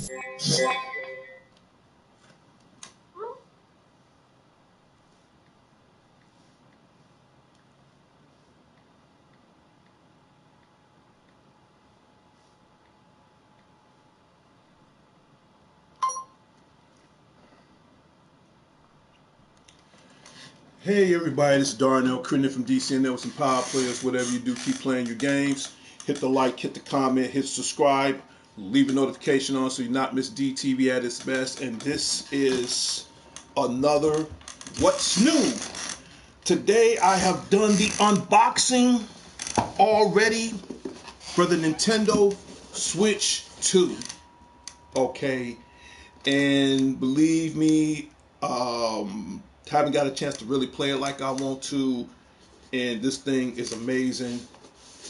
Hey everybody, this is Darnell Crittenden from DCNL with some power players. Whatever you do, keep playing your games. Hit the like, hit the comment, hit subscribe, leave a notification on so you not miss DTV at its best. And this is another What's New. Today I have done the unboxing already for the Nintendo Switch 2. Okay, and believe me, haven't got a chance to really play it like I want to, and this thing is amazing.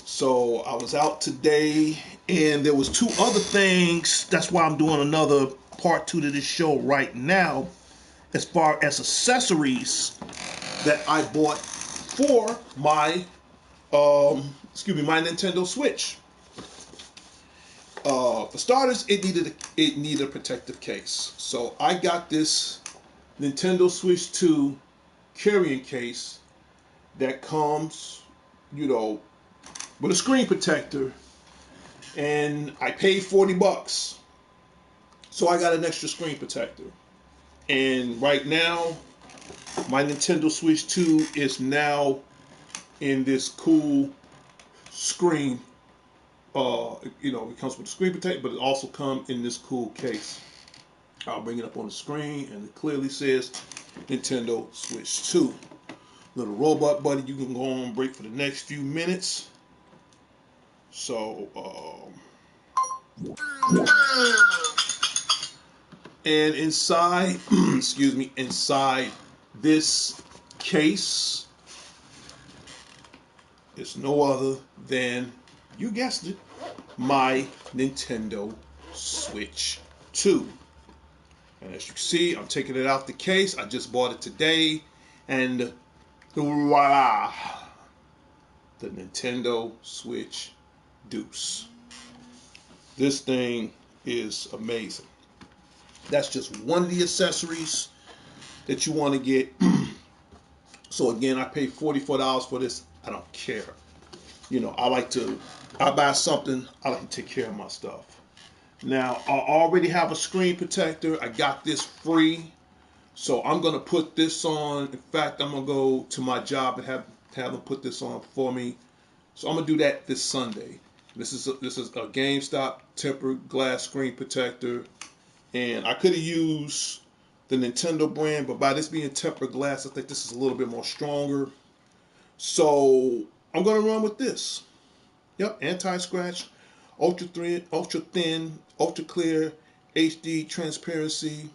So I was out today, and there was two other things. That's why I'm doing another part 2 to this show right now, as far as accessories that I bought for my my Nintendo Switch. For starters, it needed a protective case. So I got this Nintendo Switch 2 carrying case that comes, with a screen protector, and I paid $40. So I got an extra screen protector. And right now, my Nintendo Switch 2 is now in this cool screen. It comes with a screen protector, but it also comes in this cool case. I'll bring it up on the screen, and it clearly says Nintendo Switch 2. Little robot buddy, you can go on break for the next few minutes. So, and inside, inside this case is no other than, you guessed it, my Nintendo Switch 2. And as you can see, I'm taking it out the case. I just bought it today. And voila, the Nintendo Switch Deuce. This thing is amazing. That's just one of the accessories that you want to get. So again, I paid $44 for this. I don't care. I buy something, I like to take care of my stuff. Now, I already have a screen protector. I got this free. So I'm going to put this on. In fact, I'm going to go to my job and have them put this on for me. So I'm going to do that this Sunday. This is a GameStop tempered glass screen protector. And I could have used the Nintendo brand, but by this being tempered glass, I think this is a little bit more stronger. So I'm going to run with this. Yep, anti-scratch, ultra thin, ultra clear, HD transparency.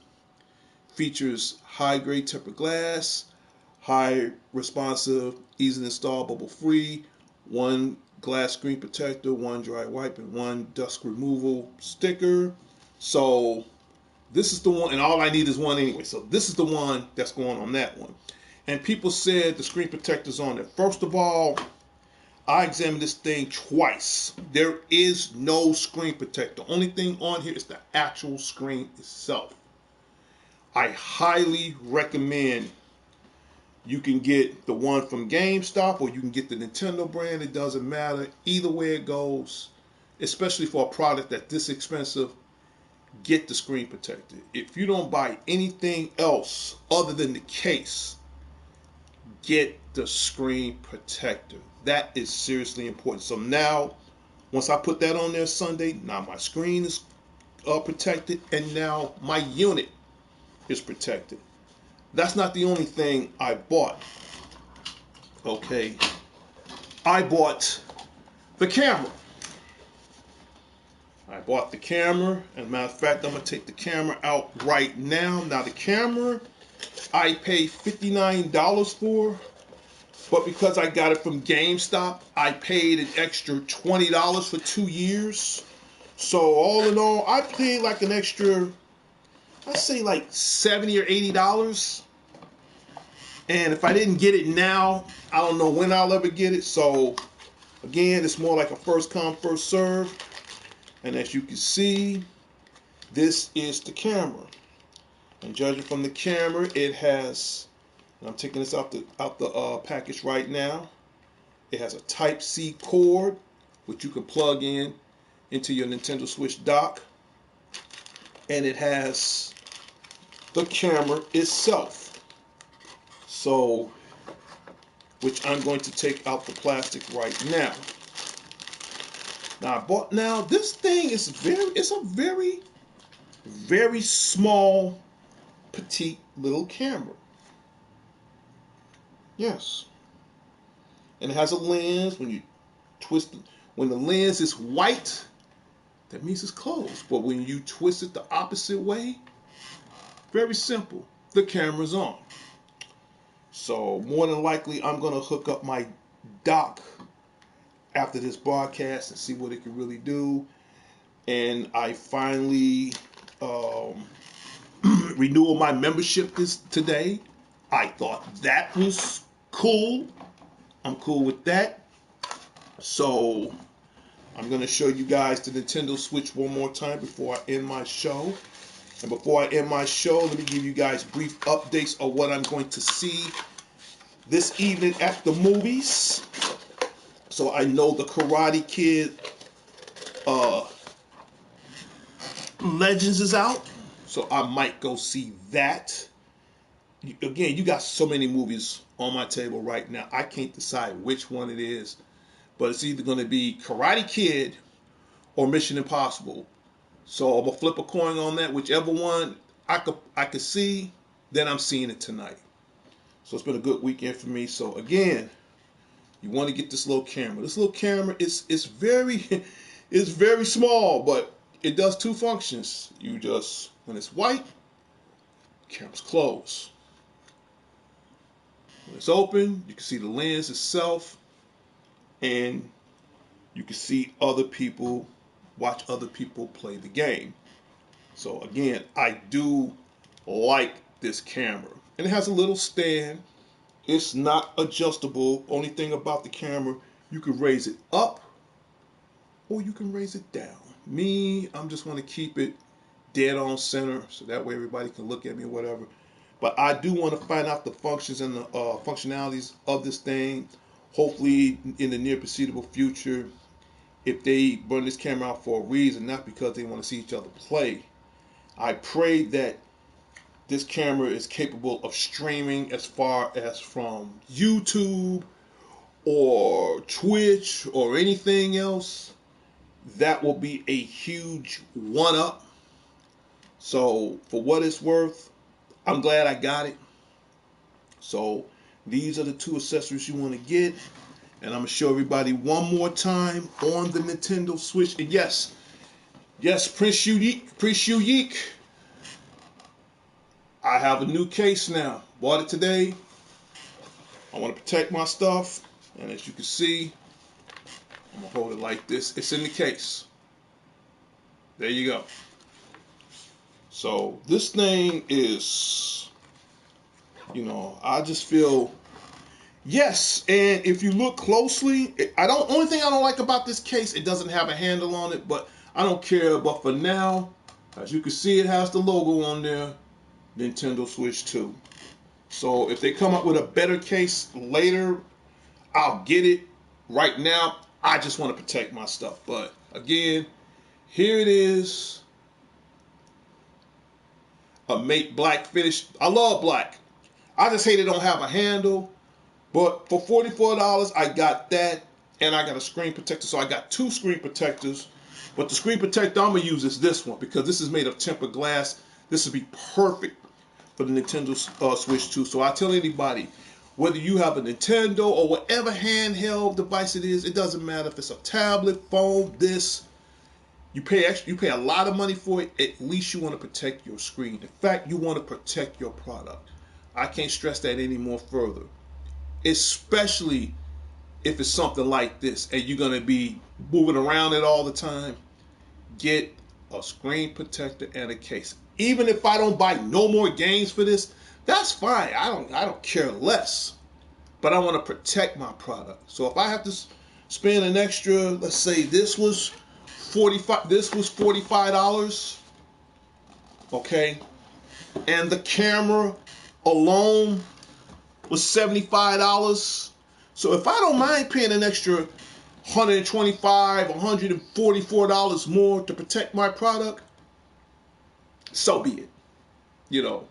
Features high-grade tempered glass, high responsive, easy to install, bubble-free, one glass screen protector, one dry wipe, and one dust removal sticker. So this is the one, and all I need is one anyway. So this is the one that's going on that one. And people said the screen protector's on there. First of all, I examined this thing twice. There is no screen protector. The only thing on here is the actual screen itself. I highly recommend you can get the one from GameStop or you can get the Nintendo brand. It doesn't matter. Either way it goes, especially for a product that's this expensive, get the screen protector. If you don't buy anything else other than the case, get the screen protector. That is seriously important. So now, once I put that on there Sunday, now my screen is protected, and now my unit is protected. That's not the only thing I bought. Okay, I bought the camera. I bought the camera, and matter of fact, I'm gonna take the camera out right now. Now the camera, I paid $59 for, but because I got it from GameStop, I paid an extra $20 for 2 years. So all in all, I paid like an extra, let's say like $70 or $80. And if I didn't get it now, I don't know when I'll ever get it. So again, it's more like a first come, first serve. And as you can see, this is the camera. And judging from the camera, it has, and I'm taking this out the package right now. It has a Type-C cord, which you can plug in into your Nintendo Switch dock. And it has the camera itself. So, which I'm going to take out the plastic right now. Now this thing is it's a very, very small, petite little camera. Yes. And it has a lens. When you twist it, when the lens is white, that means it's closed. But when you twist it the opposite way, very simple, the camera's on. So more than likely, I'm going to hook up my dock after this broadcast and see what it can really do. And I finally renewed my membership today. I thought that was cool. I'm cool with that. So I'm going to show you guys the Nintendo Switch one more time before I end my show. And before I end my show, let me give you guys brief updates of what I'm going to see this evening at the movies. So I know the Karate Kid Legends is out, so I might go see that. Again, you got so many movies on my table right now. I can't decide which one it is, but it's either going to be Karate Kid or Mission Impossible. So I'm gonna flip a coin on that. Whichever one I could see, then I'm seeing it tonight. So it's been a good weekend for me. So again, you want to get this little camera. This little camera is very it's very small, but it does two functions. You just, when it's white, camera's closed. When it's open, you can see the lens itself, and you can see other people, watch other people play the game. So again, I do like this camera. And it has a little stand. It's not adjustable. Only thing about the camera, you can raise it up or you can raise it down. Me, I'm just going to keep it dead on center so that way everybody can look at me or whatever. But I do want to find out the functions and the functionalities of this thing. Hopefully in the near foreseeable future, if they run this camera out for a reason, not because they want to see each other play. I pray that this camera is capable of streaming as far as from YouTube or Twitch or anything else. That will be a huge one-up. So for what it's worth, I'm glad I got it. So these are the two accessories you want to get. And I'm going to show everybody one more time on the Nintendo Switch. And yes, Prince Yeek, I have a new case now. Bought it today. I want to protect my stuff. And as you can see, I'm going to hold it like this. It's in the case. There you go. So this thing is, I just feel, yes. And if you look closely, only thing I don't like about this case, it doesn't have a handle on it, but I don't care. But for now, as you can see, it has the logo on there, Nintendo Switch 2. So if they come up with a better case later, I'll get it. Right now, I just want to protect my stuff. But again, here it is. A matte black finish. I love black. I just hate it don't have a handle. But for $44, I got that. And I got a screen protector. So I got two screen protectors. But the screen protector I'm going to use is this one, because this is made of tempered glass. This would be perfect for the Nintendo Switch 2. So I tell anybody, whether you have a Nintendo or whatever handheld device it is, it doesn't matter if it's a tablet, phone, this. You pay a lot of money for it. At least you want to protect your screen. In fact, you want to protect your product. I can't stress that any more further. Especially if it's something like this and you're going to be moving around it all the time. Get a screen protector and a case. Even if I don't buy no more games for this, that's fine. I don't care less. But I want to protect my product. So if I have to spend an extra, let's say this was $45. okay? And the camera alone was $75. So if I don't mind paying an extra $125, $144 more to protect my product, so be it. You know,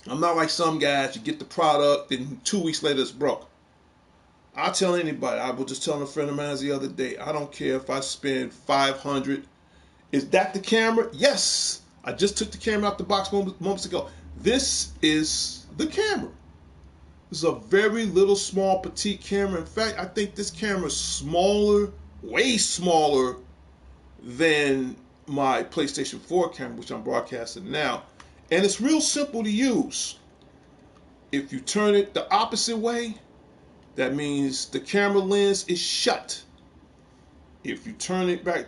I'm not like some guys, you get the product and 2 weeks later it's broke. I'll tell anybody, I was just telling a friend of mine the other day, I don't care if I spend $500. Is that the camera? Yes. I just took the camera out the box moments ago. This is the camera. This is a very little, small, petite camera. In fact, I think this camera is smaller, way smaller than my PlayStation 4 camera, which I'm broadcasting now. And it's real simple to use. If you turn it the opposite way, that means the camera lens is shut. If you turn it back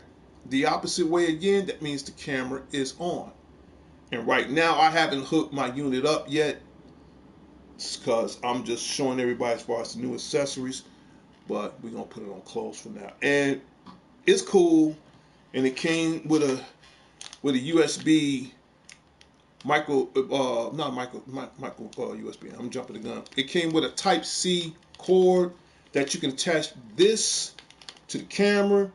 the opposite way again, that means the camera is on. And right now, I haven't hooked my unit up yet, because I'm just showing everybody as far as the new accessories. But we're gonna put it on close for now, and it's cool. And it came with a USB micro, not micro USB. I'm jumping the gun. It came with a Type C cord that you can attach this to the camera,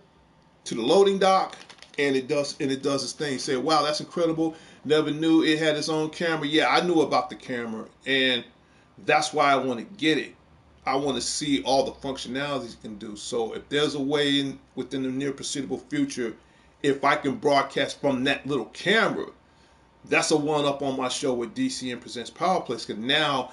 to the loading dock, and it does its thing. You say, wow, that's incredible. Never knew it had its own camera. Yeah, I knew about the camera, and that's why I want to get it. I want to see all the functionalities it can do. So if there's a way within the near foreseeable future, if I can broadcast from that little camera, that's a one up on my show with DCN Presents Power Plays. Because now,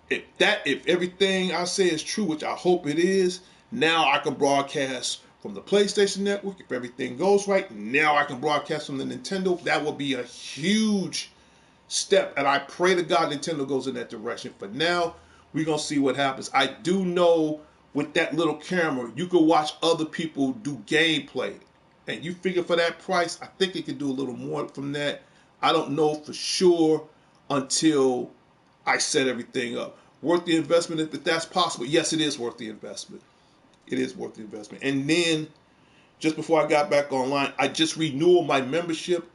if everything I say is true, which I hope it is, now I can broadcast from the PlayStation Network. If everything goes right, now I can broadcast from the Nintendo. That will be a huge step, and I pray to God Nintendo goes in that direction. For now, we're going to see what happens. I do know with that little camera, you can watch other people do gameplay. And you figure for that price, I think it can do a little more from that. I don't know for sure until I set everything up. Worth the investment if that's possible? Yes, it is worth the investment. It is worth the investment. And then, just before I got back online, I just renewed my membership.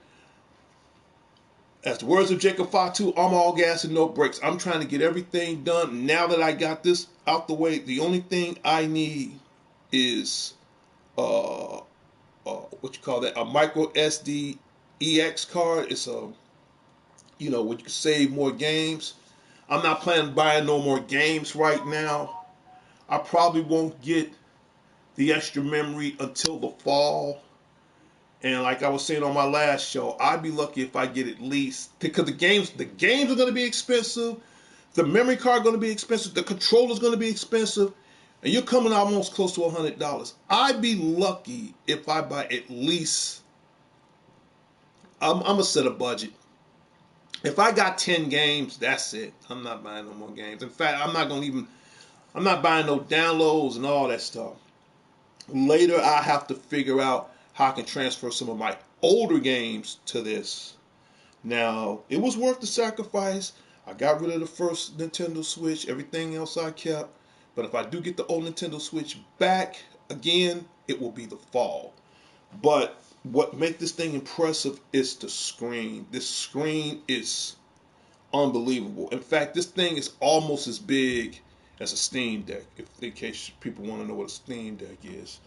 As the words of Jacob Fatu, I'm all gas and no brakes. I'm trying to get everything done. Now that I got this out the way, the only thing I need is what you call that? A micro SD EX card. It's a, where you can save more games. I'm not planning on buying no more games right now. I probably won't get the extra memory until the fall. And like I was saying on my last show, I'd be lucky if I get at least, because the games are going to be expensive, the memory card going to be expensive, the controller's going to be expensive, and you're coming almost close to $100. I'd be lucky if I buy at least, I'm gonna set a budget. If I got 10 games, that's it. I'm not buying no more games. In fact, I'm not buying no downloads and all that stuff. Later, I have to figure out how I can transfer some of my older games to this. Now, it was worth the sacrifice. I got rid of the first Nintendo Switch. Everything else I kept. But if I do get the old Nintendo Switch back again, it will be the fall. But what makes this thing impressive is the screen. This screen is unbelievable. In fact, this thing is almost as big as a Steam Deck, in case people want to know what a Steam Deck is.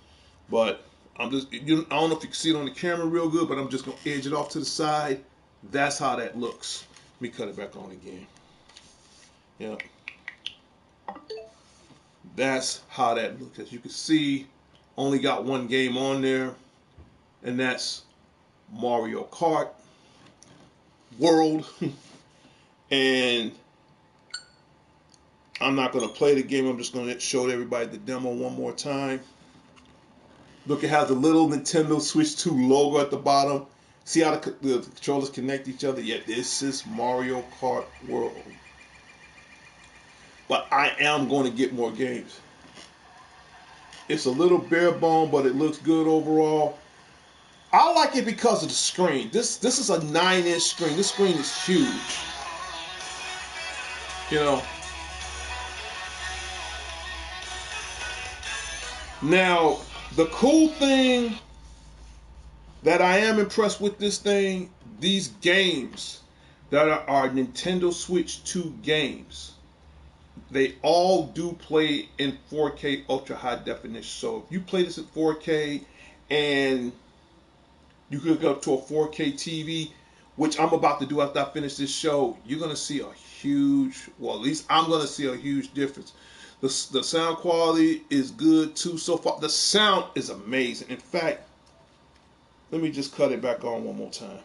But I don't know if you can see it on the camera real good, but I'm just going to edge it off to the side. That's how that looks. Let me cut it back on again. Yeah. That's how that looks. As you can see, only got one game on there, and that's Mario Kart World. And I'm not going to play the game. I'm just going to show everybody the demo one more time. Look, it has the little Nintendo Switch 2 logo at the bottom. See how the controllers connect each other? Yeah, this is Mario Kart World. But I am going to get more games. It's a little bare bone, but it looks good overall. I like it because of the screen. This is a 9-inch screen. This screen is huge. Now, the cool thing that I am impressed with this thing, these games that are Nintendo Switch 2 games, they all do play in 4K ultra high definition. So if you play this at 4K and you hook up to a 4K TV, which I'm about to do after I finish this show, you're gonna see a huge, well, at least I'm gonna see a huge difference. The sound quality is good too so far. The sound is amazing. In fact, let me just cut it back on one more time.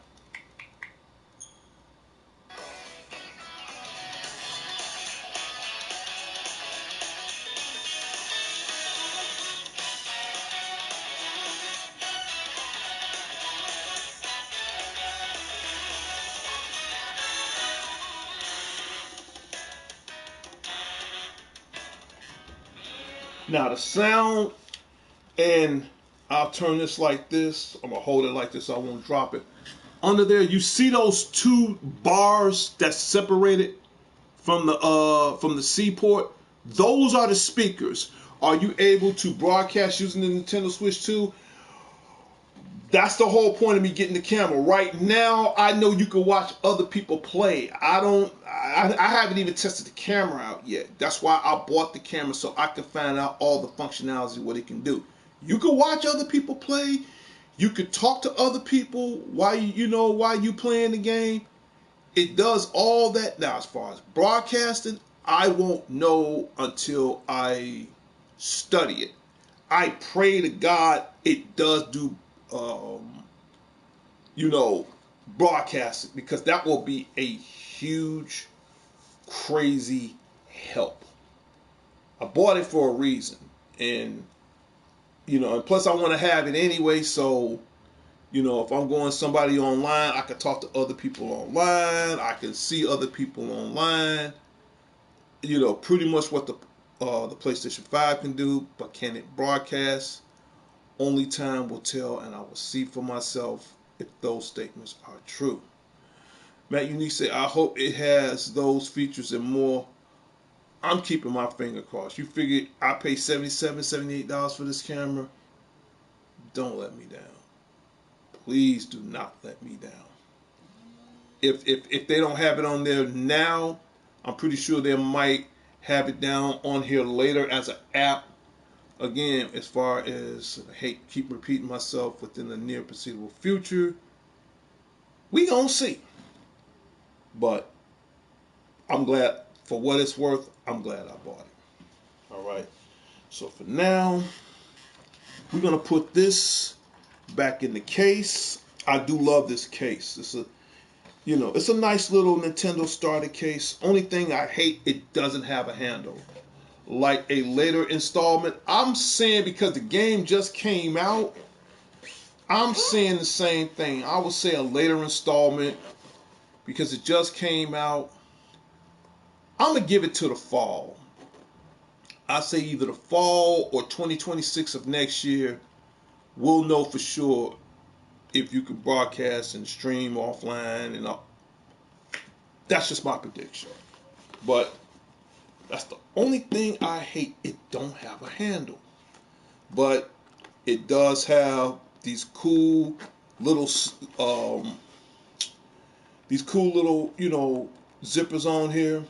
Now the sound, and I'll turn this like this. I'm gonna hold it like this so I won't drop it. Under there, you see those two bars that's separated from the C port? Those are the speakers. Are you able to broadcast using the Nintendo Switch 2? That's the whole point of me getting the camera. Right now, I know you can watch other people play. I haven't even tested the camera out yet. That's why I bought the camera, so I can find out all the functionality, what it can do. You can watch other people play. You could talk to other people while you playing the game. It does all that. Now, as far as broadcasting, I won't know until I study it. I pray to God it does do, broadcast it, because that will be a huge, crazy help. I bought it for a reason, and and plus I want to have it anyway. So, if I'm going somebody online, I can talk to other people online. I can see other people online. Pretty much what the PlayStation 5 can do, but can it broadcast? Only time will tell, and I will see for myself if those statements are true. Matt Unique said, I hope it has those features and more. I'm keeping my finger crossed. You figure I pay $77, $78 for this camera? Don't let me down. Please do not let me down. If they don't have it on there now, I'm pretty sure they might have it down on here later as an app. Again, as far as, I hate keep repeating myself, within the near foreseeable future, we gonna see. But I'm glad, for what it's worth, I'm glad I bought it. All right. So for now, we're gonna put this back in the case. I do love this case. It's a nice little Nintendo starter case. Only thing I hate, it doesn't have a handle. Like a later installment, I'm saying, because the game just came out, I'm saying the same thing. I would say a later installment because it just came out. I'm going to give it to the fall. I say either the fall or 2026 of next year. We'll know for sure if you can broadcast and stream offline and all. That's just my prediction. But that's the only thing I hate. It don't have a handle. But it does have these cool little zippers on here.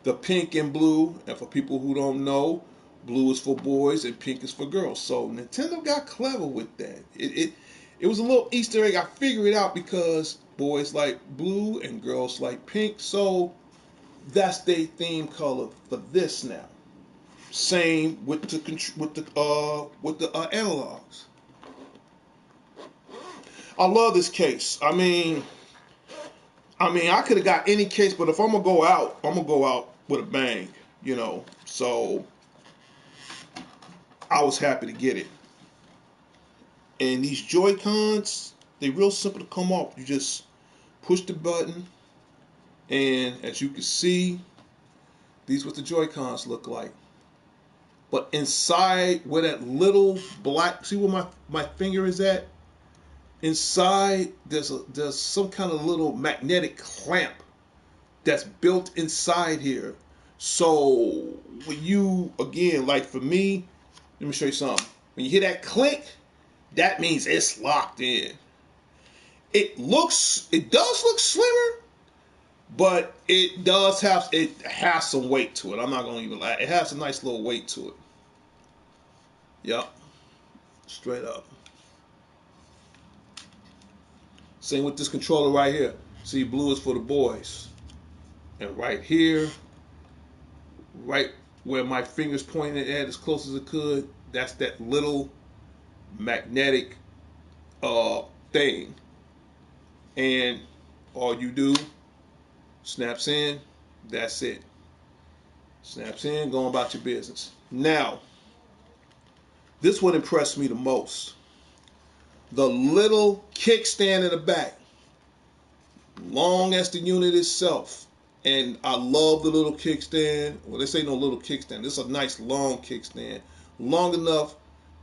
The pink and blue, and for people who don't know, blue is for boys and pink is for girls. So Nintendo got clever with that. It was a little Easter egg. I figured it out because boys like blue and girls like pink. So that's their theme color for this now. Same with the analogs. I love this case. I mean, I could have got any case, but if I'm gonna go out with a bang, So I was happy to get it. And these Joy-Cons, they're real simple to come off. You just push the button, and as you can see, these what the Joy-Cons look like. But inside, where that little black, see where my finger is at? Inside, there's some kind of little magnetic clamp that's built inside here. So when you, again, like for me, let me show you something. When you hear that click, that means it's locked in. it does look slimmer, but it has some weight to it. I'm not gonna even lie. It has a nice little weight to it. Yep, straight up. Same with this controller right here. See, blue is for the boys. And right here, right where my fingers pointed at as close as it could, that's that little magnetic thing. And all you do, snaps in, that's it. Snaps in, going about your business. Now, this one impressed me the most. The little kickstand in the back, long as the unit itself. And I love the little kickstand. Well, they say no little kickstand. This is a nice long kickstand. Long enough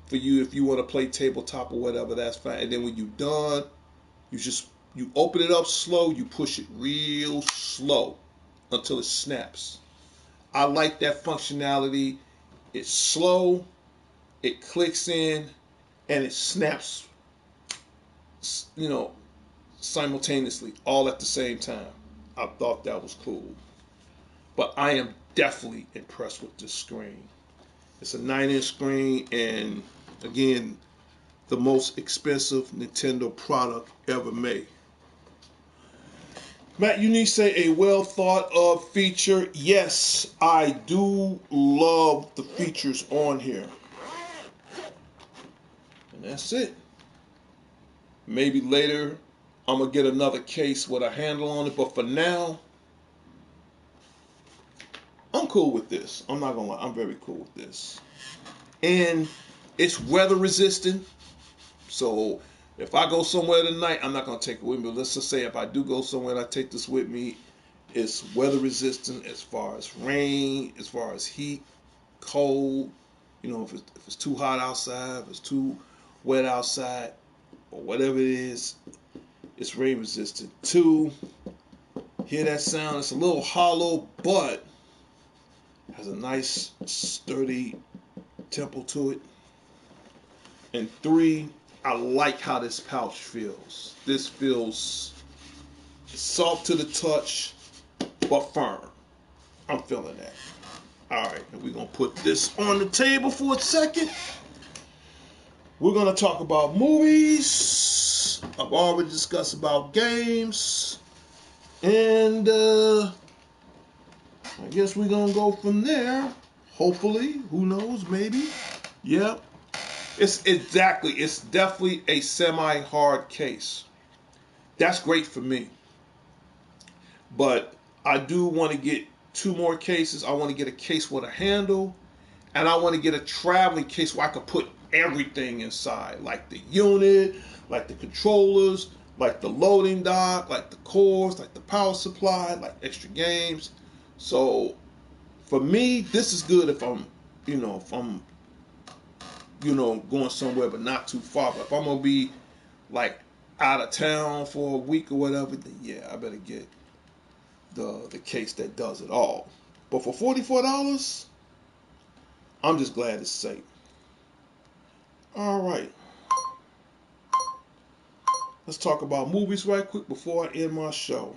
for you if you want to play tabletop or whatever, that's fine. And then when you're done, you open it up slow, you push it real slow until it snaps. I like that functionality. It's slow, it clicks in, and it snaps, simultaneously, all at the same time. I thought that was cool. But I am definitely impressed with this screen. It's a 9-inch screen, and again, the most expensive Nintendo product ever made. Matt, you need to say a well thought of feature. Yes, I do love the features on here. And that's it. Maybe later I'm going to get another case with a handle on it, but for now, I'm cool with this. I'm not going to lie, I'm very cool with this. And it's weather resistant, so if I go somewhere tonight, I'm not going to take it with me. But let's just say if I do go somewhere and I take this with me, it's weather resistant as far as rain, as far as heat, cold. If it's too hot outside, if it's too wet outside, or whatever it is, it's rain resistant. 2, hear that sound? It's a little hollow, but has a nice sturdy temple to it. And 3, I like how this pouch feels. This feels soft to the touch, but firm. I'm feeling that. All right, and we're going to put this on the table for a second. We're going to talk about movies. I've already discussed about games. And I guess we're going to go from there. Hopefully. Who knows? Maybe. Yep. It's definitely a semi-hard case. That's great for me. But I do want to get 2 more cases. I want to get a case with a handle, and I want to get a traveling case where I can put everything inside, like the unit, like the controllers, like the loading dock, like the cores, like the power supply, like extra games. So for me, this is good if I'm going somewhere but not too far. But if I'm gonna be like out of town for a week or whatever, then yeah, I better get the case that does it all. But for $44, I'm just glad it's safe. All right, let's talk about movies right quick before I end my show.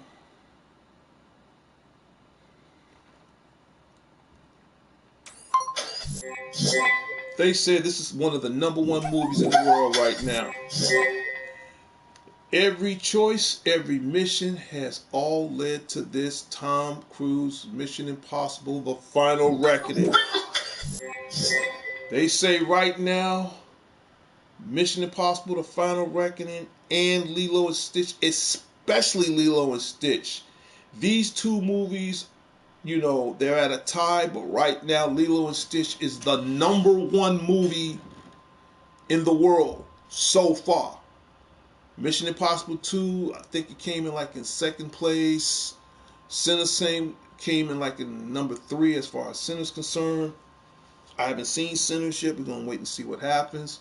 They said this is one of the #1 movies in the world right now. Every choice, every mission has all led to this. Tom Cruise Mission Impossible: The Final Reckoning. They say right now, Mission Impossible: The Final Reckoning and Lilo and Stitch, especially Lilo and Stitch. These 2 movies, they're at a tie, but right now Lilo and Stitch is the #1 movie in the world so far. Mission Impossible 2, I think it came in like in 2nd place. Sinner Same came in like in number 3 as far as Sinner's concerned. I haven't seen Sinners yet. We're going to wait and see what happens.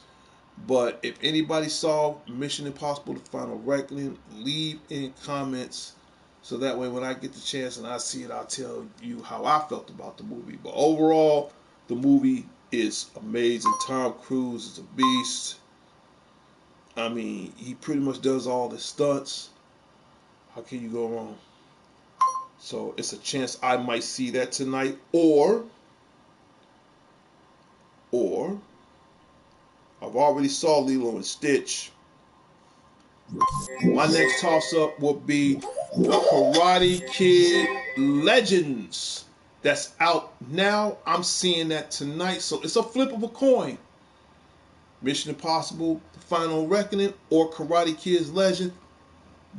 But if anybody saw Mission Impossible: The Final Reckoning, leave in comments so that way when I get the chance and I see it, I'll tell you how I felt about the movie. But overall, the movie is amazing. Tom Cruise is a beast. I mean, he pretty much does all the stunts. How can you go wrong? So it's a chance I might see that tonight, or I've already saw Lilo and Stitch. My next toss up will be the Karate Kid Legends. That's out now. I'm seeing that tonight. So it's a flip of a coin. Mission Impossible, The Final Reckoning, or Karate Kid's Legend.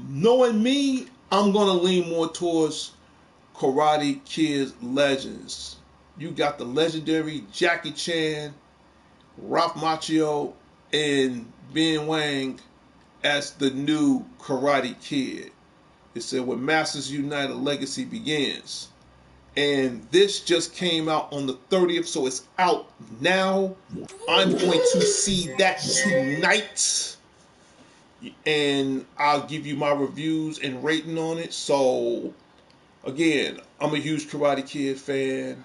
Knowing me, I'm going to lean more towards Karate Kid's Legends. You got the legendary Jackie Chan, Ralph Macchio, and Ben Wang as the new Karate Kid. It said, when Masters Unite, a legacy begins. And this just came out on the 30th, so it's out now. I'm going to see that tonight. And I'll give you my reviews and rating on it. So, again, I'm a huge Karate Kid fan.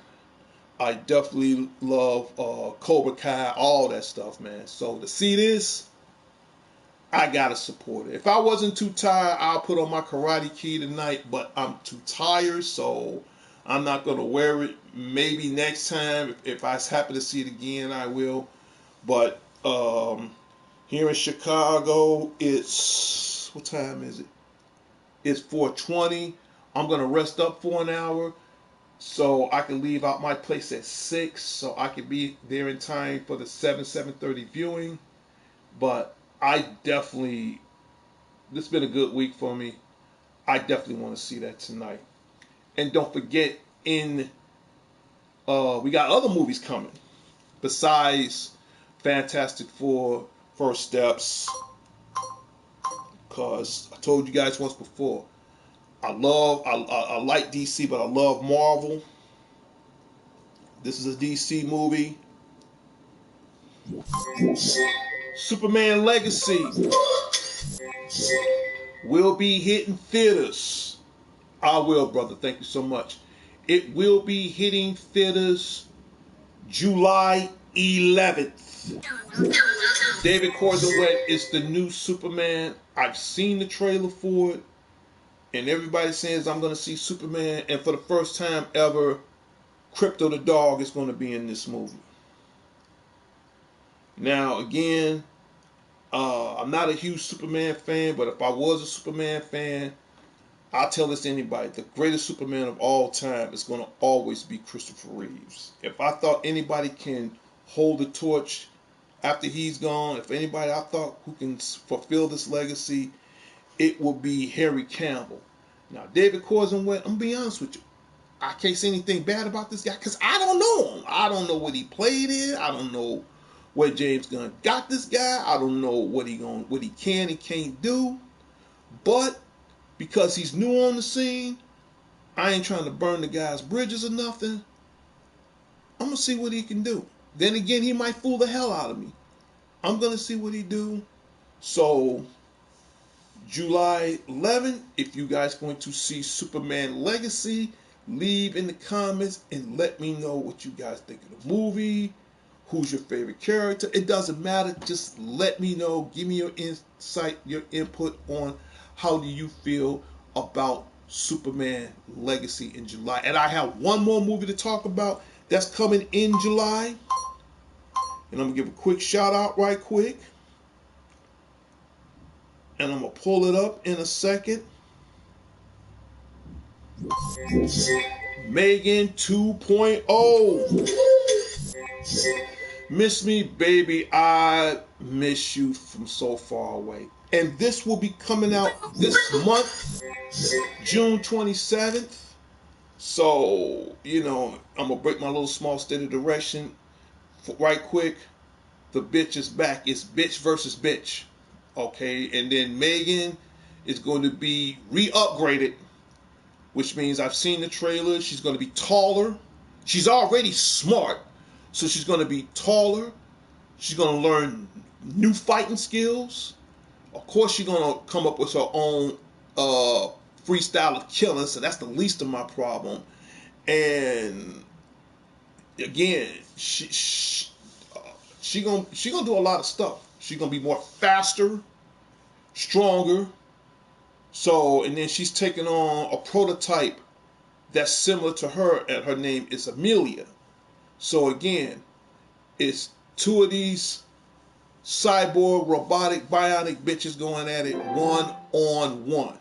I definitely love Cobra Kai, all that stuff, man. So to see this, I gotta support it. If I wasn't too tired, I'll put on my Karate Kid tonight, but I'm too tired, so I'm not gonna wear it. Maybe next time, if I happen to see it again, I will. But here in Chicago, it's, what time is it? It's 4:20. I'm gonna rest up for an hour, so I can leave out my place at 6, so I can be there in time for the 7:30 viewing. But I definitely, this has been a good week for me. I definitely want to see that tonight. And don't forget, we got other movies coming besides Fantastic Four, First Steps, because I told you guys once before, I like DC, but I love Marvel. This is a DC movie. Superman Legacy will be hitting theaters. I will, brother. Thank you so much. It will be hitting theaters July 11th. David Cornwell is the new Superman. I've seen the trailer for it, and everybody says I'm going to see Superman, and for the first time ever, Crypto the dog is going to be in this movie. Now, again, I'm not a huge Superman fan, but if I was a Superman fan, I'll tell this to anybody. The greatest Superman of all time is going to always be Christopher Reeves. If I thought anybody can hold the torch after he's gone, if anybody I thought who can fulfill this legacy, it will be Harry Cavill. Now, David Cornwell, I'm going to be honest with you. I can't say anything bad about this guy because I don't know him. I don't know what he played in. I don't know where James Gunn got this guy. I don't know what he can and can't do. But because he's new on the scene, I ain't trying to burn the guy's bridges or nothing. I'm gonna see what he can do. Then again, he might fool the hell out of me. I'm gonna see what he do. So July 11th, if you guys going to see Superman Legacy, leave in the comments and let me know what you guys think of the movie. Who's your favorite character? It doesn't matter. Just let me know. Give me your insight, your input on how do you feel about Superman Legacy in July. And I have one more movie to talk about that's coming in July. And I'm going to give a quick shout out right quick. And I'm going to pull it up in a second. Megan 2.0. Miss me, baby. I miss you from so far away. And this will be coming out this month, June 27th. So, I'm going to break my little small state of direction right quick. The bitch is back. It's bitch versus bitch. Okay, and then Megan is going to be re-upgraded, which means I've seen the trailer. She's going to be taller. She's already smart, so she's going to be taller. She's going to learn new fighting skills. Of course, she's going to come up with her own freestyle of killing, so that's the least of my problem. And again, she gonna do a lot of stuff. She's gonna be more faster, stronger. So, and then she's taking on a prototype that's similar to her, and her name is Amelia. So again, it's two of these cyborg, robotic, bionic bitches going at it one on one.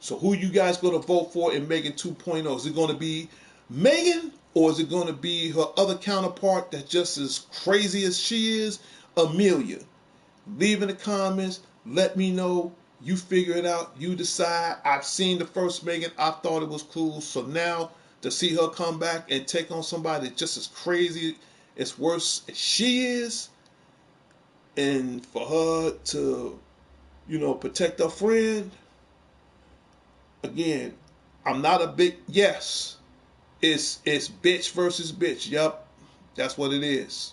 So who you guys going to vote for in Megan 2.0? Is it going to be Megan, or is it going to be her other counterpart that's just as crazy as she is, Amelia? Leave in the comments. Let me know. You figure it out. You decide. I've seen the first Megan. I thought it was cool. So now to see her come back and take on somebody that's just as crazy, as worse as she is, and for her to, protect her friend, again, I'm not a big yes. It's bitch versus bitch. Yep, that's what it is.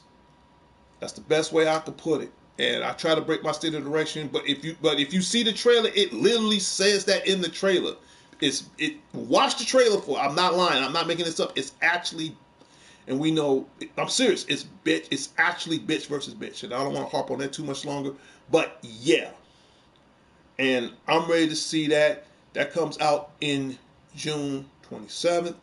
That's the best way I could put it. And I try to break my state of direction, but if you see the trailer, it literally says that in the trailer. Watch the trailer for. I'm not lying. I'm not making this up. It's actually, and we know. I'm serious. It's bitch. It's actually bitch versus bitch, and I don't want to harp on that too much longer. But yeah, and I'm ready to see that. That comes out in June 27th.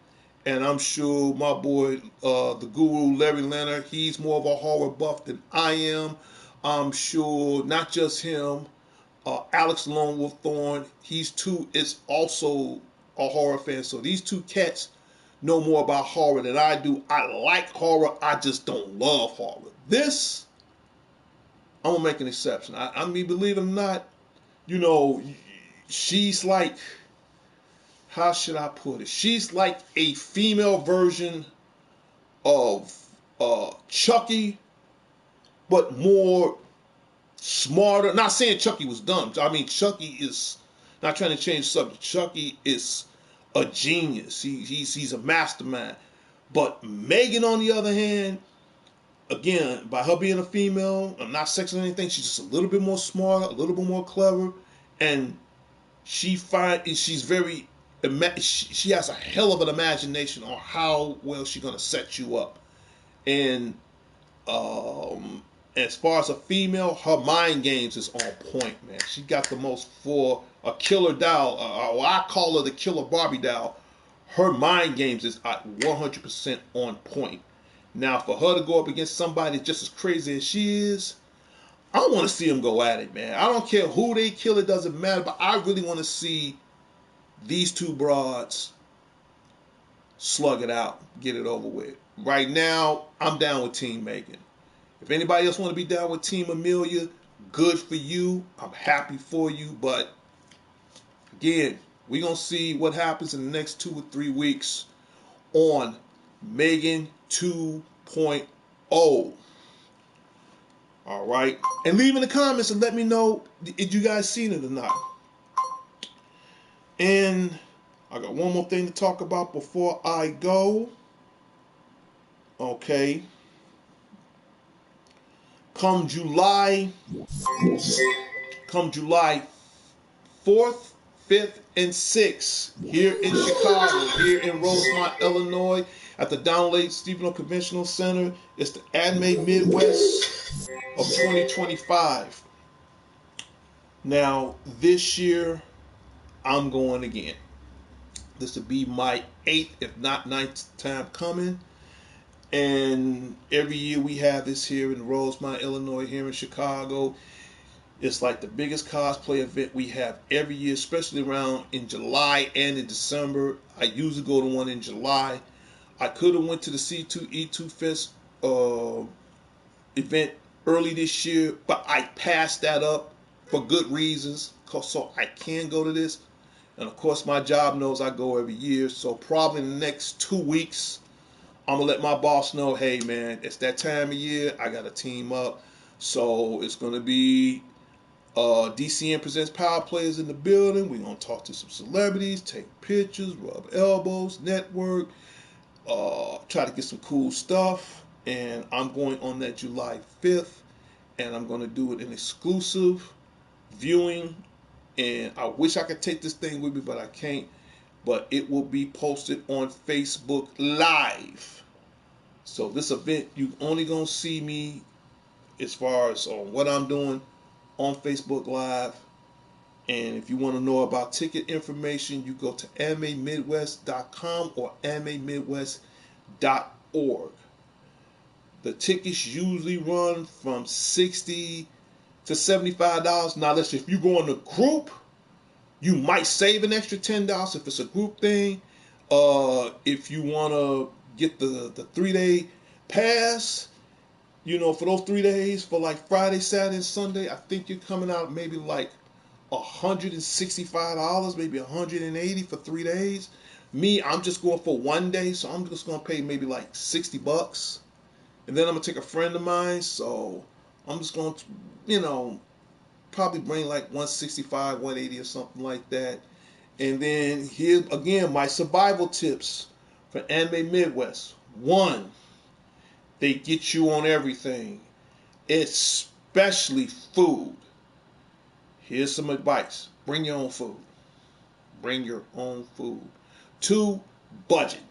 And I'm sure my boy, the guru, Larry Leonard, he's more of a horror buff than I am. I'm sure not just him, Alex Lone Wolf Thorne, is also a horror fan. So these two cats know more about horror than I do. I like horror, I just don't love horror. This, I'm going to make an exception. I mean, believe it or not, she's like, how should I put it? She's like a female version of Chucky, but more smarter. Not saying Chucky was dumb. I mean, Chucky is, not trying to change the subject. Chucky is a genius. He's a mastermind. But Megan, on the other hand, again, by her being a female, I'm not sexing or anything. She's just a little bit more smart, a little bit more clever, and she's very. She has a hell of an imagination on how well she's gonna set you up. And as far as a female, her mind games is on point, man. She got the most, for a killer doll, or I call her the killer Barbie doll. Her mind games is at 100% on point. Now, for her to go up against somebody just as crazy as she is, I want to see them go at it, man. I don't care who they kill, it doesn't matter, but I really want to see these two broads slug it out, get it over with. Right now, I'm down with Team Megan. If anybody else want to be down with Team Amelia, good for you. I'm happy for you. But again, we're going to see what happens in the next 2 or 3 weeks on Megan 2.0. All right. And leave in the comments and let me know, did you guys seen it or not? And I got one more thing to talk about before I go. Okay. Come July 4th, 5th, and 6th, here in Chicago, here in Rosemont, Illinois, at the Downlake Stephen Conventional Center. It's the Anime Midwest of 2025. Now, this year, I'm going again. This will be my 8th, if not 9th time coming. And every year we have this here in Rosemont, Illinois, here in Chicago. It's like the biggest cosplay event we have every year, especially around in July and in December. I usually go to one in July. I could have went to the C2E2 Fest event early this year, but I passed that up for good reasons, so I can go to this. And of course, my job knows I go every year, so probably in the next 2 weeks, I'm going to let my boss know, hey, man, it's that time of year. I got to team up. So it's going to be DCN Presents Power Players in the building. We're going to talk to some celebrities, take pictures, rub elbows, network, try to get some cool stuff. And I'm going on that July 5th. And I'm going to do it in exclusive viewing. And I wish I could take this thing with me, but I can't. But it will be posted on Facebook Live. So this event, you only gonna see me as far as on what I'm doing on Facebook Live. And if you want to know about ticket information, you go to animemidwest.com or animemidwest.org. The tickets usually run from $60 to $75. Now, listen, if you go in a group, you might save an extra $10 if it's a group thing. If you want to get the 3-day pass, for those 3 days, for like Friday, Saturday, and Sunday, I think you're coming out maybe like $165, maybe $180 for 3 days. Me, I'm just going for 1 day, so I'm just gonna pay maybe like $60, and then I'm gonna take a friend of mine, so I'm just gonna, probably bring like 165, 180 or something like that. And then here again, my survival tips for Anime Midwest. 1, they get you on everything, especially food. Here's some advice. Bring your own food. Bring your own food. 2, budget.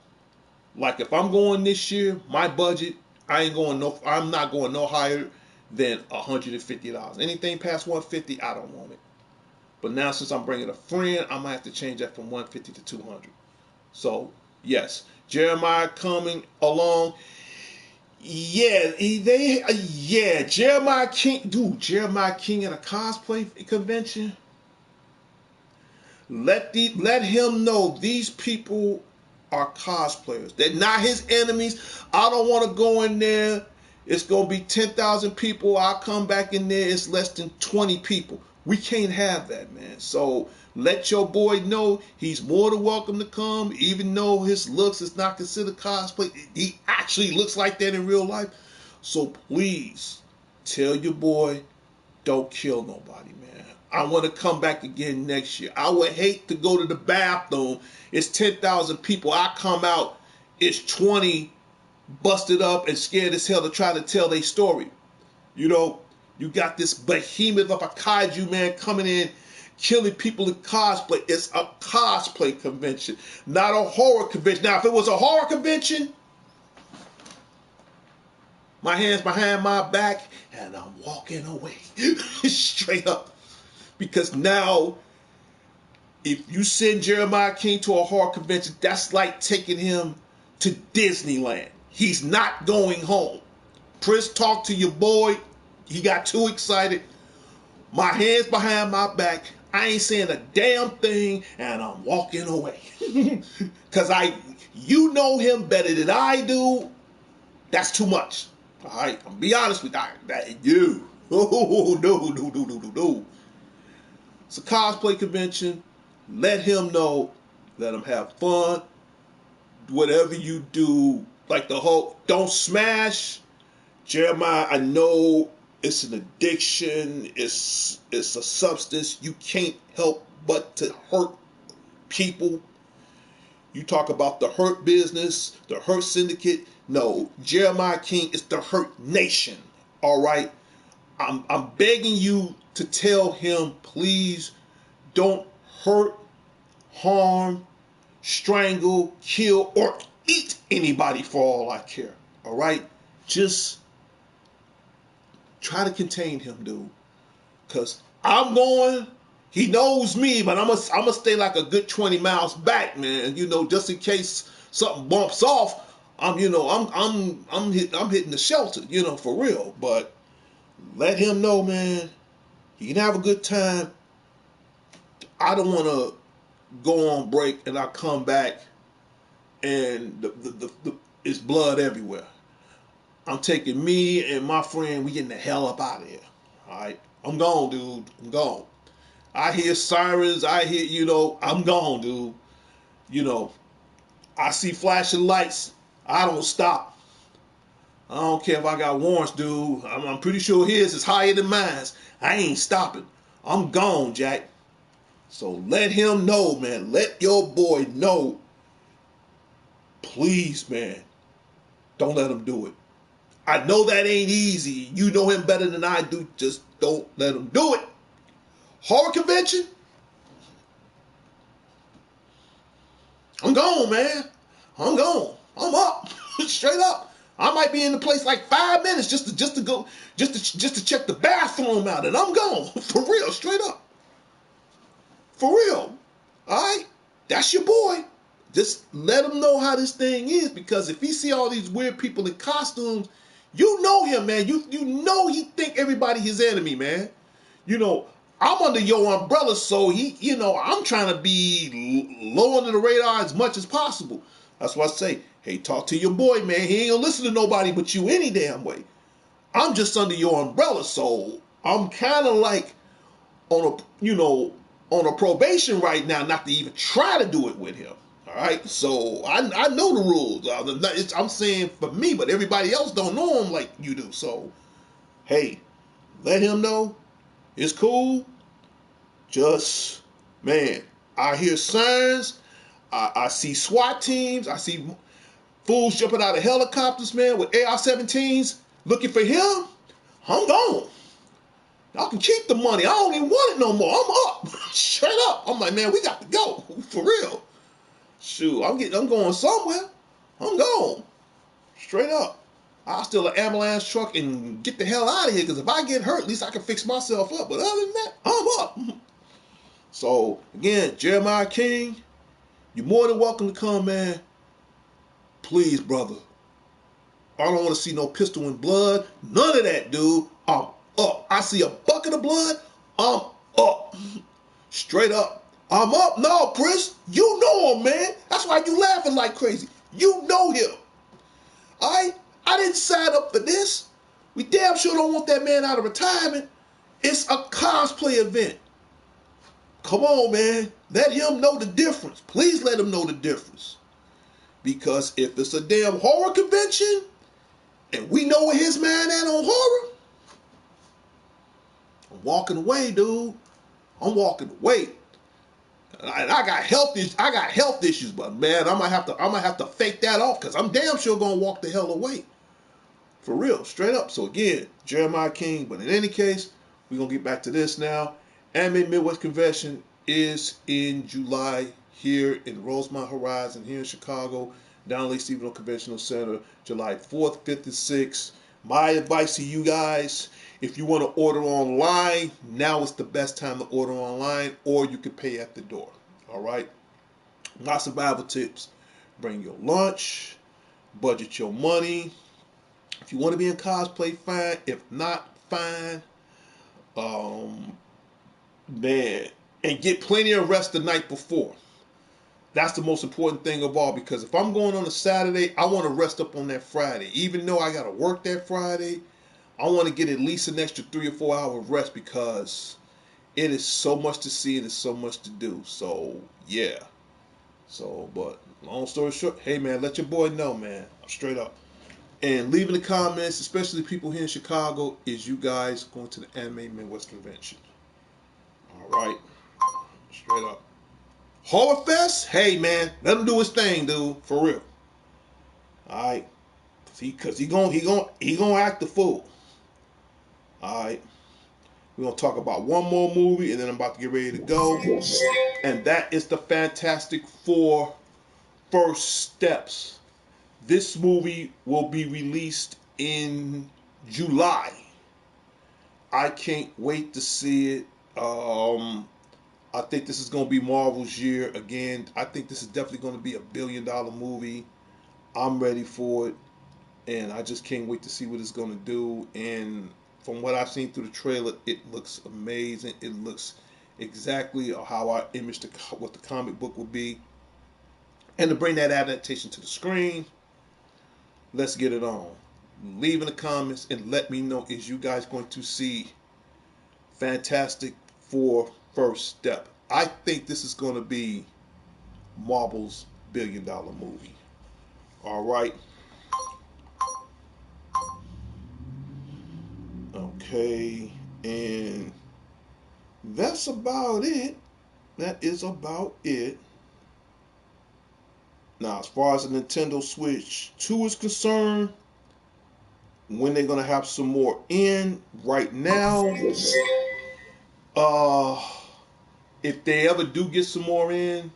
Like if I'm going this year, my budget, I'm not going no higher than $150. Anything past $150, I don't want it. But now since I'm bringing a friend, I might have to change that from $150 to $200. So yes, Jeremiah coming along. Yeah, Jeremiah King, dude. Jeremiah King at a cosplay convention. Let him know these people are cosplayers. They're not his enemies. I don't want to go in there. It's gonna be 10,000 people. I'll come back in there. It's less than 20 people. We can't have that, man. So let your boy know he's more than welcome to come, even though his looks is not considered cosplay. He actually looks like that in real life. So please tell your boy, don't kill nobody, man. I want to come back again next year. I would hate to go to the bathroom. It's 10,000 people. I come out, it's 20 busted up and scared as hell to try to tell their story. You got this behemoth of a kaiju man coming in, killing people in cosplay. It's a cosplay convention, not a horror convention. Now, if it was a horror convention, my hands behind my back, and I'm walking away. Straight up. Because now, if you send Jeremiah King to a horror convention, that's like taking him to Disneyland. He's not going home. Prince, talk to your boy. He got too excited. My hands behind my back. I ain't saying a damn thing, and I'm walking away. Because you know him better than I do. That's too much. All right, I'm be honest with you. Oh, no. It's a cosplay convention. Let him know. Let him have fun. Whatever you do, like the whole, don't smash. Jeremiah, I know it's an addiction. It's a substance. You can't help but to hurt people. You talk about the hurt business, the hurt syndicate. No, Jeremiah King is the hurt nation. All right. I'm begging you to tell him, please don't hurt, harm, strangle, kill, or eat anybody for all I care. All right? Just try to contain him, dude. Because I'm going, he knows me, but I'm gonna stay like a good 20 miles back, man. Just in case something bumps off, I'm hitting the shelter, for real. But let him know, man, he can have a good time. I don't want to go on break and I come back and it's blood everywhere. I'm taking me and my friend, we getting the hell up out of here. All right? I'm gone, dude. I'm gone. I hear sirens. I hear, I'm gone, dude. I see flashing lights. I don't stop. I don't care if I got warrants, dude. I'm pretty sure his is higher than mine. I ain't stopping. I'm gone, Jack. So let him know, man. Let your boy know. Please, man. Don't let him do it. I know that ain't easy. You know him better than I do. Just don't let him do it. Horror convention? I'm gone, man. I'm gone. I'm up. Straight up. I might be in the place like 5 minutes just to check the bathroom out, and I'm gone. For real, straight up. For real. Alright? That's your boy. Just let him know how this thing is, because if he see all these weird people in costumes, you know him, man. You know he think everybody his enemy, man. You know, I'm under your umbrella, so I'm trying to be low under the radar as much as possible. That's why I say, hey, talk to your boy, man. He ain't gonna listen to nobody but you any damn way. I'm just under your umbrella, so I'm kind of like on a probation right now, not to even try to do it with him. All right, so I know the rules. I'm saying for me, but everybody else don't know him like you do. So, hey, let him know it's cool. Just, man, I hear signs. I see SWAT teams. I see fools jumping out of helicopters, man, with AR-17s looking for him. I'm gone. Y'all can keep the money. I don't even want it no more. I'm up. Straight up. I'm like, man, we got to go. For real. Shoot, I'm going somewhere. I'm gone. Straight up. I'll steal an ambulance truck and get the hell out of here, because if I get hurt, at least I can fix myself up. But other than that, I'm up. So, again, Jeremiah King, you're more than welcome to come, man. Please, brother. I don't want to see no pistol and blood. None of that, dude. I'm up. I see a bucket of blood. I'm up. Straight up. I'm up. No, Prince, you know him, man. That's why you laughing like crazy. You know him. Alright? I didn't sign up for this. We damn sure don't want that man out of retirement. It's a cosplay event. Come on, man. Let him know the difference. Please let him know the difference. Because if it's a damn horror convention, and we know where his man at on horror, I'm walking away, dude. I'm walking away. I got health issues, but man, I might have to fake that off, because I'm damn sure gonna walk the hell away. For real, straight up. So again, Jeremiah King. But in any case, we're gonna get back to this now. Anime Midwest Convention is in July here in Rosemont Horizon, here in Chicago, down Lake Stephenville Conventional Center, July 4th, 5th, and 6th. My advice to you guys, if you want to order online, now is the best time to order online, or you can pay at the door. All right? My survival tips: bring your lunch, budget your money. If you want to be in cosplay, fine. If not, fine. Man, and get plenty of rest the night before. That's the most important thing of all, because if I'm going on a Saturday, I want to rest up on that Friday. Even though I got to work that Friday, I want to get at least an extra 3 or 4 hours of rest, because it is so much to see and it's so much to do. So, yeah. So, but long story short, hey, man, let your boy know, man. Straight up. And leave in the comments, especially people here in Chicago, is you guys going to the Anime Midwest Convention? All right. Straight up. Horror Fest? Hey, man, let him do his thing, dude. For real. All right. Because he gonna act the fool. All right. We're going to talk about one more movie, and then I'm about to get ready to go. And that is the Fantastic Four First Steps. This movie will be released in July. I can't wait to see it. I think this is going to be Marvel's year again. I think this is definitely going to be $1 billion movie. I'm ready for it, and I just can't wait to see what it's going to do. And from what I've seen through the trailer, it looks amazing. It looks exactly how I imaged what the comic book would be. And to bring that adaptation to the screen, let's get it on. Leave in the comments and let me know, is you guys going to see Fantastic Four First Step? I think this is going to be Marvel's $1 billion movie. All right. Okay. And that's about it. That is about it. Now, as far as the Nintendo Switch 2 is concerned, when they're going to have some more in right now, if they ever do get some more in,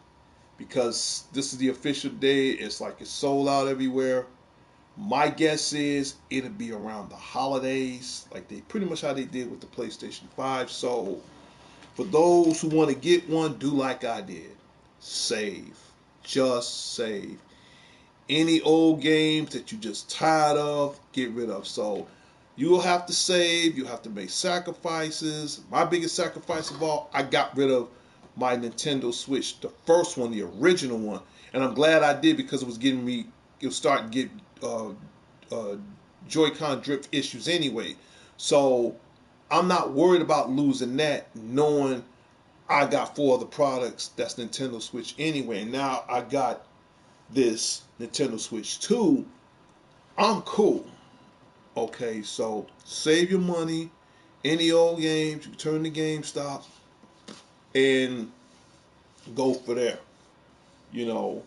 because this is the official day, it's like it's sold out everywhere. My guess is it'll be around the holidays, like they pretty much how they did with the PlayStation 5. So for those who want to get one, do like I did. Save. Just save. Any old games that you just tired of, get rid of. So you'll have to save, you'll have to make sacrifices. My biggest sacrifice of all, I got rid of my Nintendo Switch, the first one, the original one. And I'm glad I did because it was starting to get uh, uh, Joy-Con drift issues anyway. So I'm not worried about losing that, knowing I got four other products that's Nintendo Switch anyway. And now I got this Nintendo Switch 2. I'm cool. Okay, so save your money. Any old games, you turn the GameStop and go for there. You know,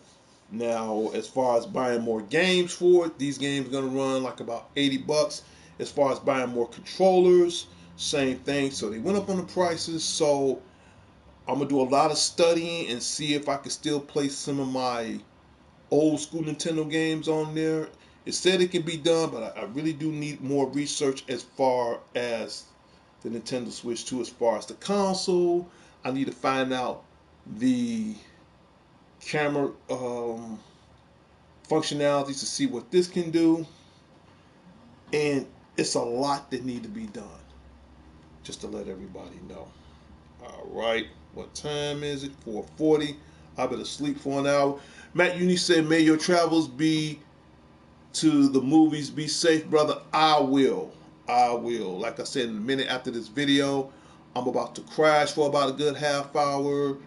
now as far as buying more games for it, these games are gonna run like about $80. As far as buying more controllers, same thing. So they went up on the prices. So I'm gonna do a lot of studying and see if I can still play some of my old school Nintendo games on there. It said it can be done, but I really do need more research as far as the Nintendo Switch 2, as far as the console. I need to find out the camera functionalities to see what this can do. And it's a lot that need to be done, just to let everybody know. All right, what time is it? 4:40. I better sleep for an hour. Matt Uni said, may your travels be to the movies. Be safe, brother. I will. I will. Like I said, in a minute after this video, I'm about to crash for about a good half hour.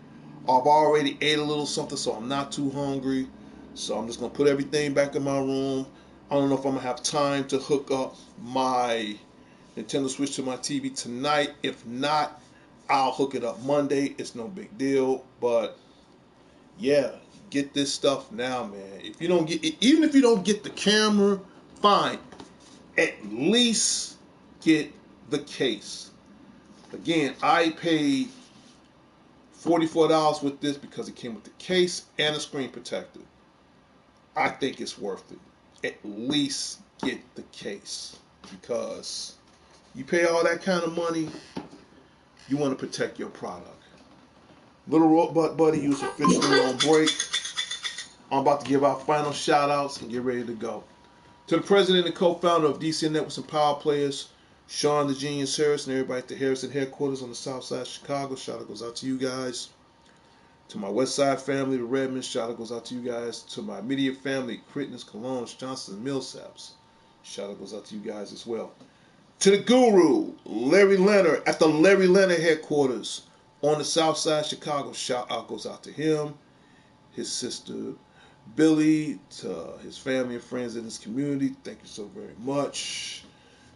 I've already ate a little something, so I'm not too hungry. So I'm just going to put everything back in my room. I don't know if I'm going to have time to hook up my Nintendo Switch to my TV tonight. If not, I'll hook it up Monday. It's no big deal. But yeah, get this stuff now, man. If you don't get, even if you don't get the camera, fine. At least get the case. Again, I paid $44 with this because it came with the case and a screen protector. I think it's worth it. At least get the case, because you pay all that kind of money, you want to protect your product. Little Robot Buddy, you was officially on break. I'm about to give out final shout outs and get ready to go. To the president and co-founder of DC Networks and Power Players, Sean the Genius Harris, and everybody at the Harrison headquarters on the south side of Chicago, shout out goes out to you guys. To my west side family, the Redmonds, shout out goes out to you guys. To my immediate family, Crittens, Colognes, Johnsons, and Millsaps, shout out goes out to you guys as well. To the guru, Larry Leonard, at the Larry Leonard headquarters on the south side of Chicago, shout out goes out to him, his sister Billy, to his family and friends in his community, thank you so very much.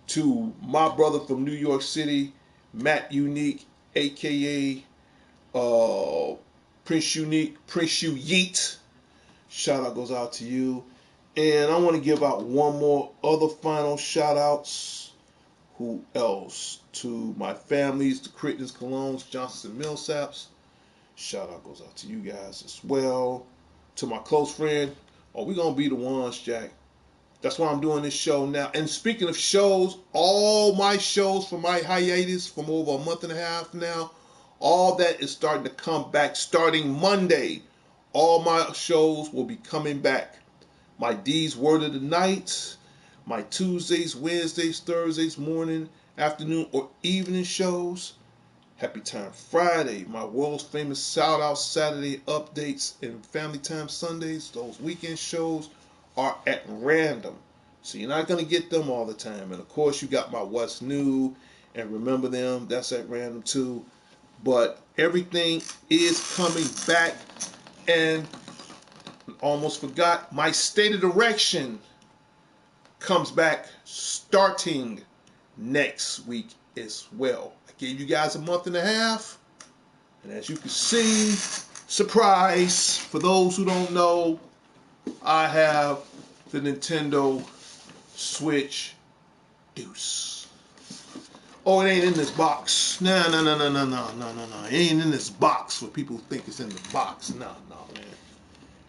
To my brother from New York City, Matt Unique, aka Prince Unique, Prince U Yeet, shout out goes out to you. And I want to give out one more other final shout outs. Who else? To my families, the Crittens, Colognes, Johnsons, and Millsaps, shout out goes out to you guys as well. To my close friend, we gonna be the ones, Jack. That's why I'm doing this show now. And speaking of shows, all my shows from my hiatus from over a month and a half now, all that is starting to come back starting Monday. All my shows will be coming back. My D's Word of the Night, my Tuesdays, Wednesdays, Thursdays, morning, afternoon, or evening shows. Happy Time Friday, my world's famous shout out Saturday updates, and Family Time Sundays. Those weekend shows are at random, so you're not going to get them all the time. And of course, you got my What's New and Remember Them. That's at random too. But everything is coming back. And almost forgot, my State of Direction comes back starting next week as well. I gave you guys a month and a half, and as you can see, surprise, for those who don't know, I have the Nintendo Switch Deuce. Oh, it ain't in this box. No. It ain't in this box for people who think it's in the box. No, man.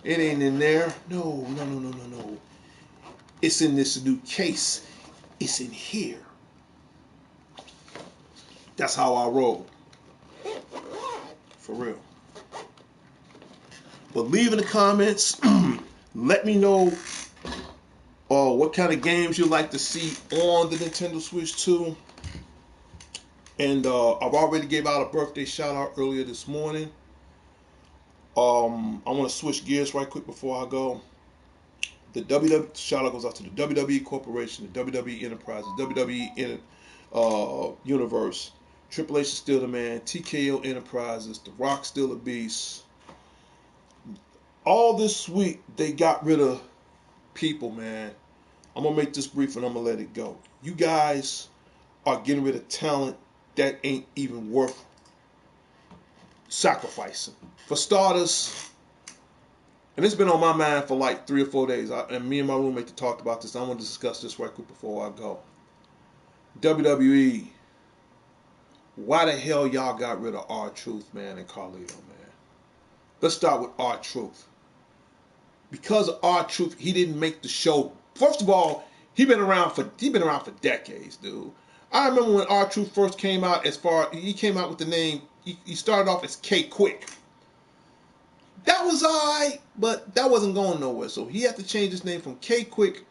It ain't in there. No. It's in this new case. It's in here. That's how I roll. For real. But leave in the comments. Let me know what kind of games you like to see on the Nintendo Switch 2. And I've already gave out a birthday shout out earlier this morning. I want to switch gears right quick before I go. The WWE shout out goes out to the WWE Corporation, the WWE Enterprises, WWE Universe. Triple H is still the man. TKO Enterprises, The Rock still a beast. All this week they got rid of people, man. I'm gonna make this brief and I'm gonna let it go. You guys are getting rid of talent that ain't even worth sacrificing. For starters, and it's been on my mind for like 3 or 4 days, and me and my roommate talked about this. I want to discuss this right quick before I go. WWE, why the hell y'all got rid of R-Truth, man, and Carlito, man? Let's start with R-Truth. Because of R-Truth, he didn't make the show. First of all, he been around for decades, dude. I remember when R-Truth first came out. He came out with the name. He started off as K Quick. That was alright, but that wasn't going nowhere. So he had to change his name from K Quick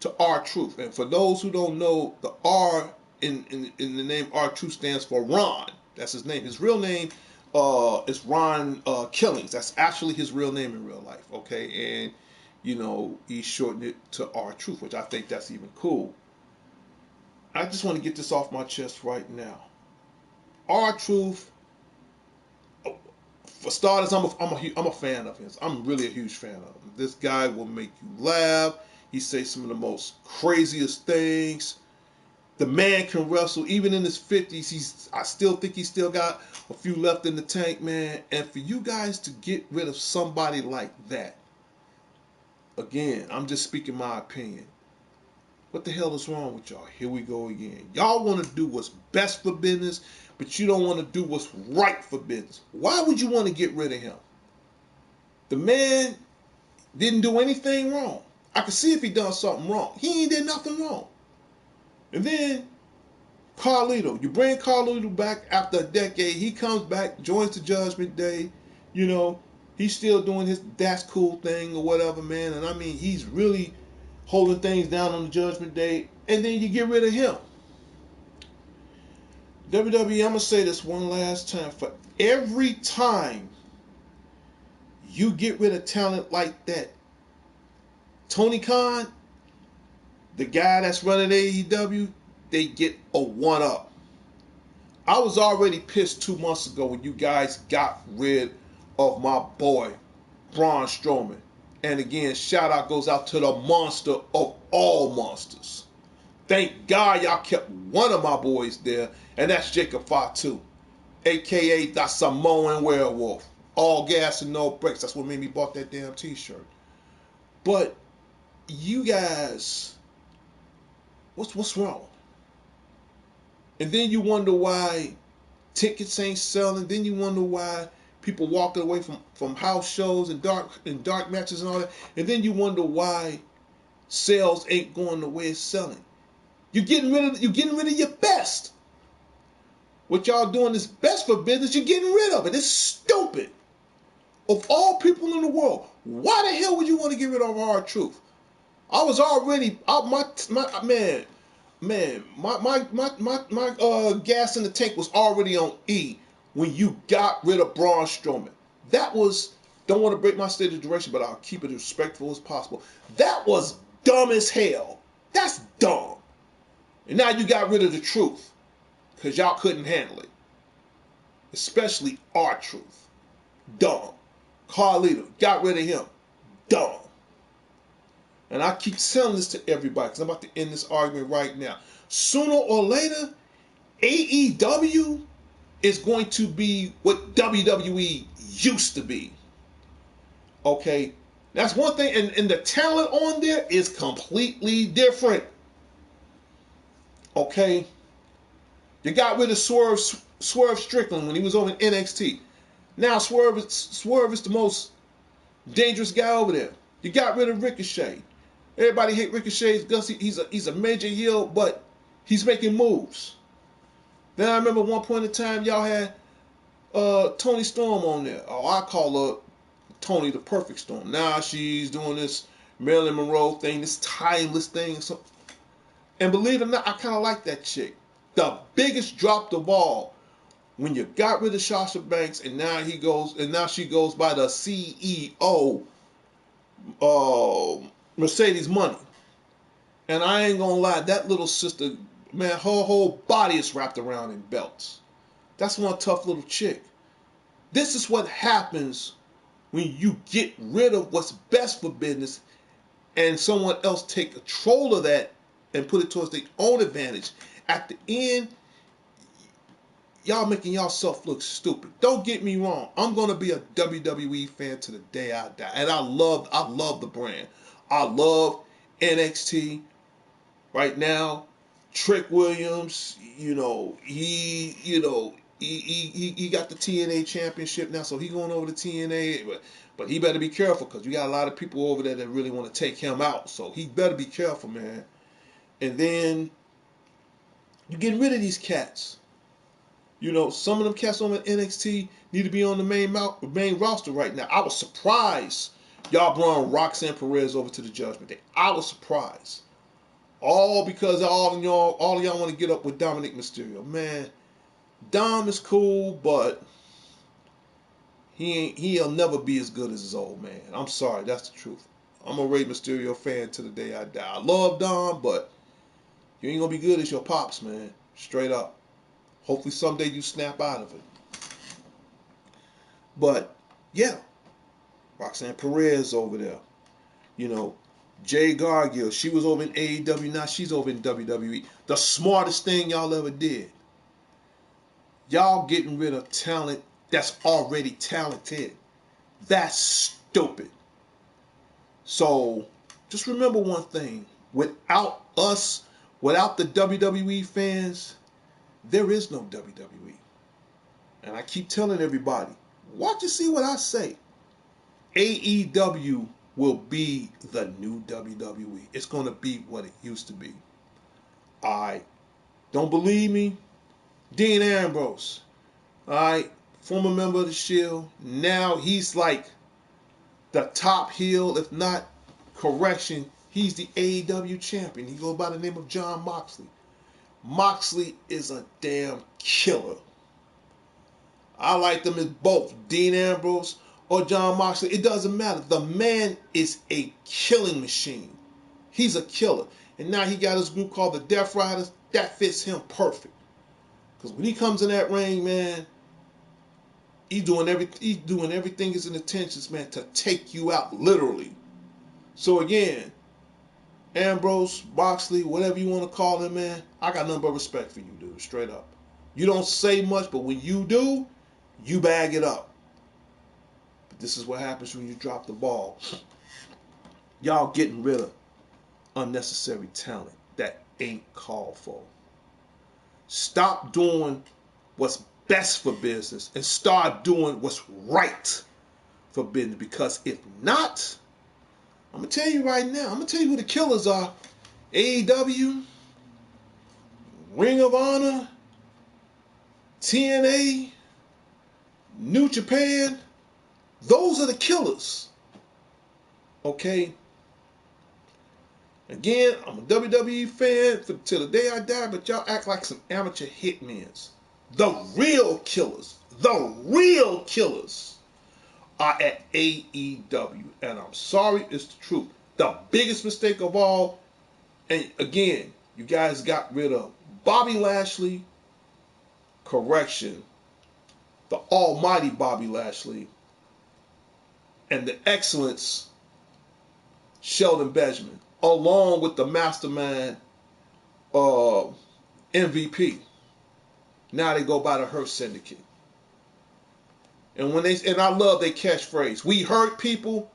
to R-Truth. And for those who don't know, the R in the name R-Truth stands for Ron. That's his name. His real name is Ron Killings. That's actually his real name in real life. Okay, and he shortened it to R-Truth, which I think that's even cool. I just want to get this off my chest right now. R-Truth, for starters, I'm a fan of his. I'm really a huge fan of him. This guy will make you laugh. He says some of the most craziest things. The man can wrestle, even in his 50s. I still think he's still got a few left in the tank, man. And for you guys to get rid of somebody like that, again, I'm just speaking my opinion. What the hell is wrong with y'all? Here we go again. Y'all want to do what's best for business, but you don't want to do what's right for business. Why would you want to get rid of him? The man didn't do anything wrong. I could see if he done something wrong. He ain't did nothing wrong. And then Carlito. You bring Carlito back after a decade. He comes back, joins the Judgment Day. He's still doing his that's cool thing or whatever, man. And I mean, he's really holding things down on the Judgment Day, and then you get rid of him. WWE, I'm going to say this one last time. For every time you get rid of talent like that, Tony Khan, the guy that's running AEW, they get a one-up. I was already pissed 2 months ago when you guys got rid of my boy, Braun Strowman. And again, shout out goes out to the monster of all monsters. Thank God y'all kept one of my boys there, and that's Jacob Fatu, a.k.a. the Samoan Werewolf. All gas and no brakes. That's what made me bought that damn t-shirt. But you guys, what's wrong? And then you wonder why tickets ain't selling. Then you wonder why people walking away from house shows and dark matches and all that. And then you wonder why sales ain't going the way it's selling. You're getting rid of your best. What y'all doing is best for business. You're getting rid of it. It's stupid. Of all people in the world, why the hell would you want to get rid of R-Truth? I was already my gas in the tank was already on E when you got rid of Braun Strowman. That was, don't want to break my state of direction, but I'll keep it as respectful as possible. That was dumb as hell. That's dumb. And now you got rid of the truth because y'all couldn't handle it. Especially R-Truth. Dumb. Carlito, got rid of him. Dumb. And I keep telling this to everybody because I'm about to end this argument right now. Sooner or later, AEW is going to be what WWE used to be. Okay? That's one thing. And the talent on there is completely different. Okay? You got rid of Swerve Strickland when he was over in NXT. Now Swerve is the most dangerous guy over there. You got rid of Ricochet. Everybody hate Ricochet because he's a major heel, but he's making moves. Then I remember one point in time y'all had Toni Storm on there. Oh, I call her Toni the Perfect Storm. Now she's doing this Marilyn Monroe thing, this timeless thing. So, and believe it or not, I kind of like that chick. The biggest drop of all, when you got rid of Sasha Banks, and now she goes by the CEO, Mercedes Money. And I ain't gonna lie, that little sister, man, her whole body is wrapped around in belts. That's one tough little chick. This is what happens when you get rid of what's best for business and someone else take control of that and put it towards their own advantage. At the end, y'all making yourself look stupid. Don't get me wrong. I'm gonna be a WWE fan to the day I die, and I love the brand. I love NXT right now. Trick Williams, he got the TNA championship now, so he going over to TNA, but he better be careful because you got a lot of people over there that really want to take him out. So he better be careful, man. And then you getting rid of these cats. Some of them cats on the NXT need to be on the main roster right now. I was surprised y'all brought Roxanne Perez over to the Judgment Day. I was surprised. All because all of y'all want to get up with Dominic Mysterio. Man, Dom is cool, but he'll never be as good as his old man. I'm sorry, that's the truth. I'm a Rey Mysterio fan to the day I die. I love Dom, but you ain't gonna be good as your pops, man. Straight up. Hopefully someday you snap out of it. But yeah, Roxanne Perez over there. Jay Gargill, she was over in AEW, now she's over in WWE. The smartest thing y'all ever did. Y'all getting rid of talent that's already talented. That's stupid. So just remember one thing. Without us, without the WWE fans, there is no WWE. And I keep telling everybody, watch and see what I say. AEW will be the new WWE. It's going to be what it used to be. Alright. Don't believe me? Dean Ambrose. Alright. Former member of the Shield. Now he's like the top heel, if not, correction, he's the AEW champion. He goes by the name of Jon Moxley. Moxley is a damn killer. I like them as both Dean Ambrose or Jon Moxley. It doesn't matter. The man is a killing machine. He's a killer. And now he got his group called the Death Riders. That fits him perfect. Because when he comes in that ring, man, he's doing everything is in intentions, man, to take you out, literally. So again, Ambrose, Moxley, whatever you want to call him, man, I got nothing but respect for you, dude, straight up. You don't say much, but when you do, you bag it up. But this is what happens when you drop the ball. Y'all getting rid of unnecessary talent that ain't called for. Stop doing what's best for business and start doing what's right for business. Because if not, I'm going to tell you right now, I'm going to tell you who the killers are. AEW, Ring of Honor, TNA, New Japan. Those are the killers. Okay? Again, I'm a WWE fan till the day I die, but y'all act like some amateur hitmen. The real killers are at AEW. And I'm sorry, it's the truth. The biggest mistake of all, and again, you guys got rid of Bobby Lashley, correction, the almighty Bobby Lashley, and the excellence, Sheldon Benjamin, along with the mastermind MVP. Now they go by the Hurt Syndicate. And I love their catchphrase. We hurt people.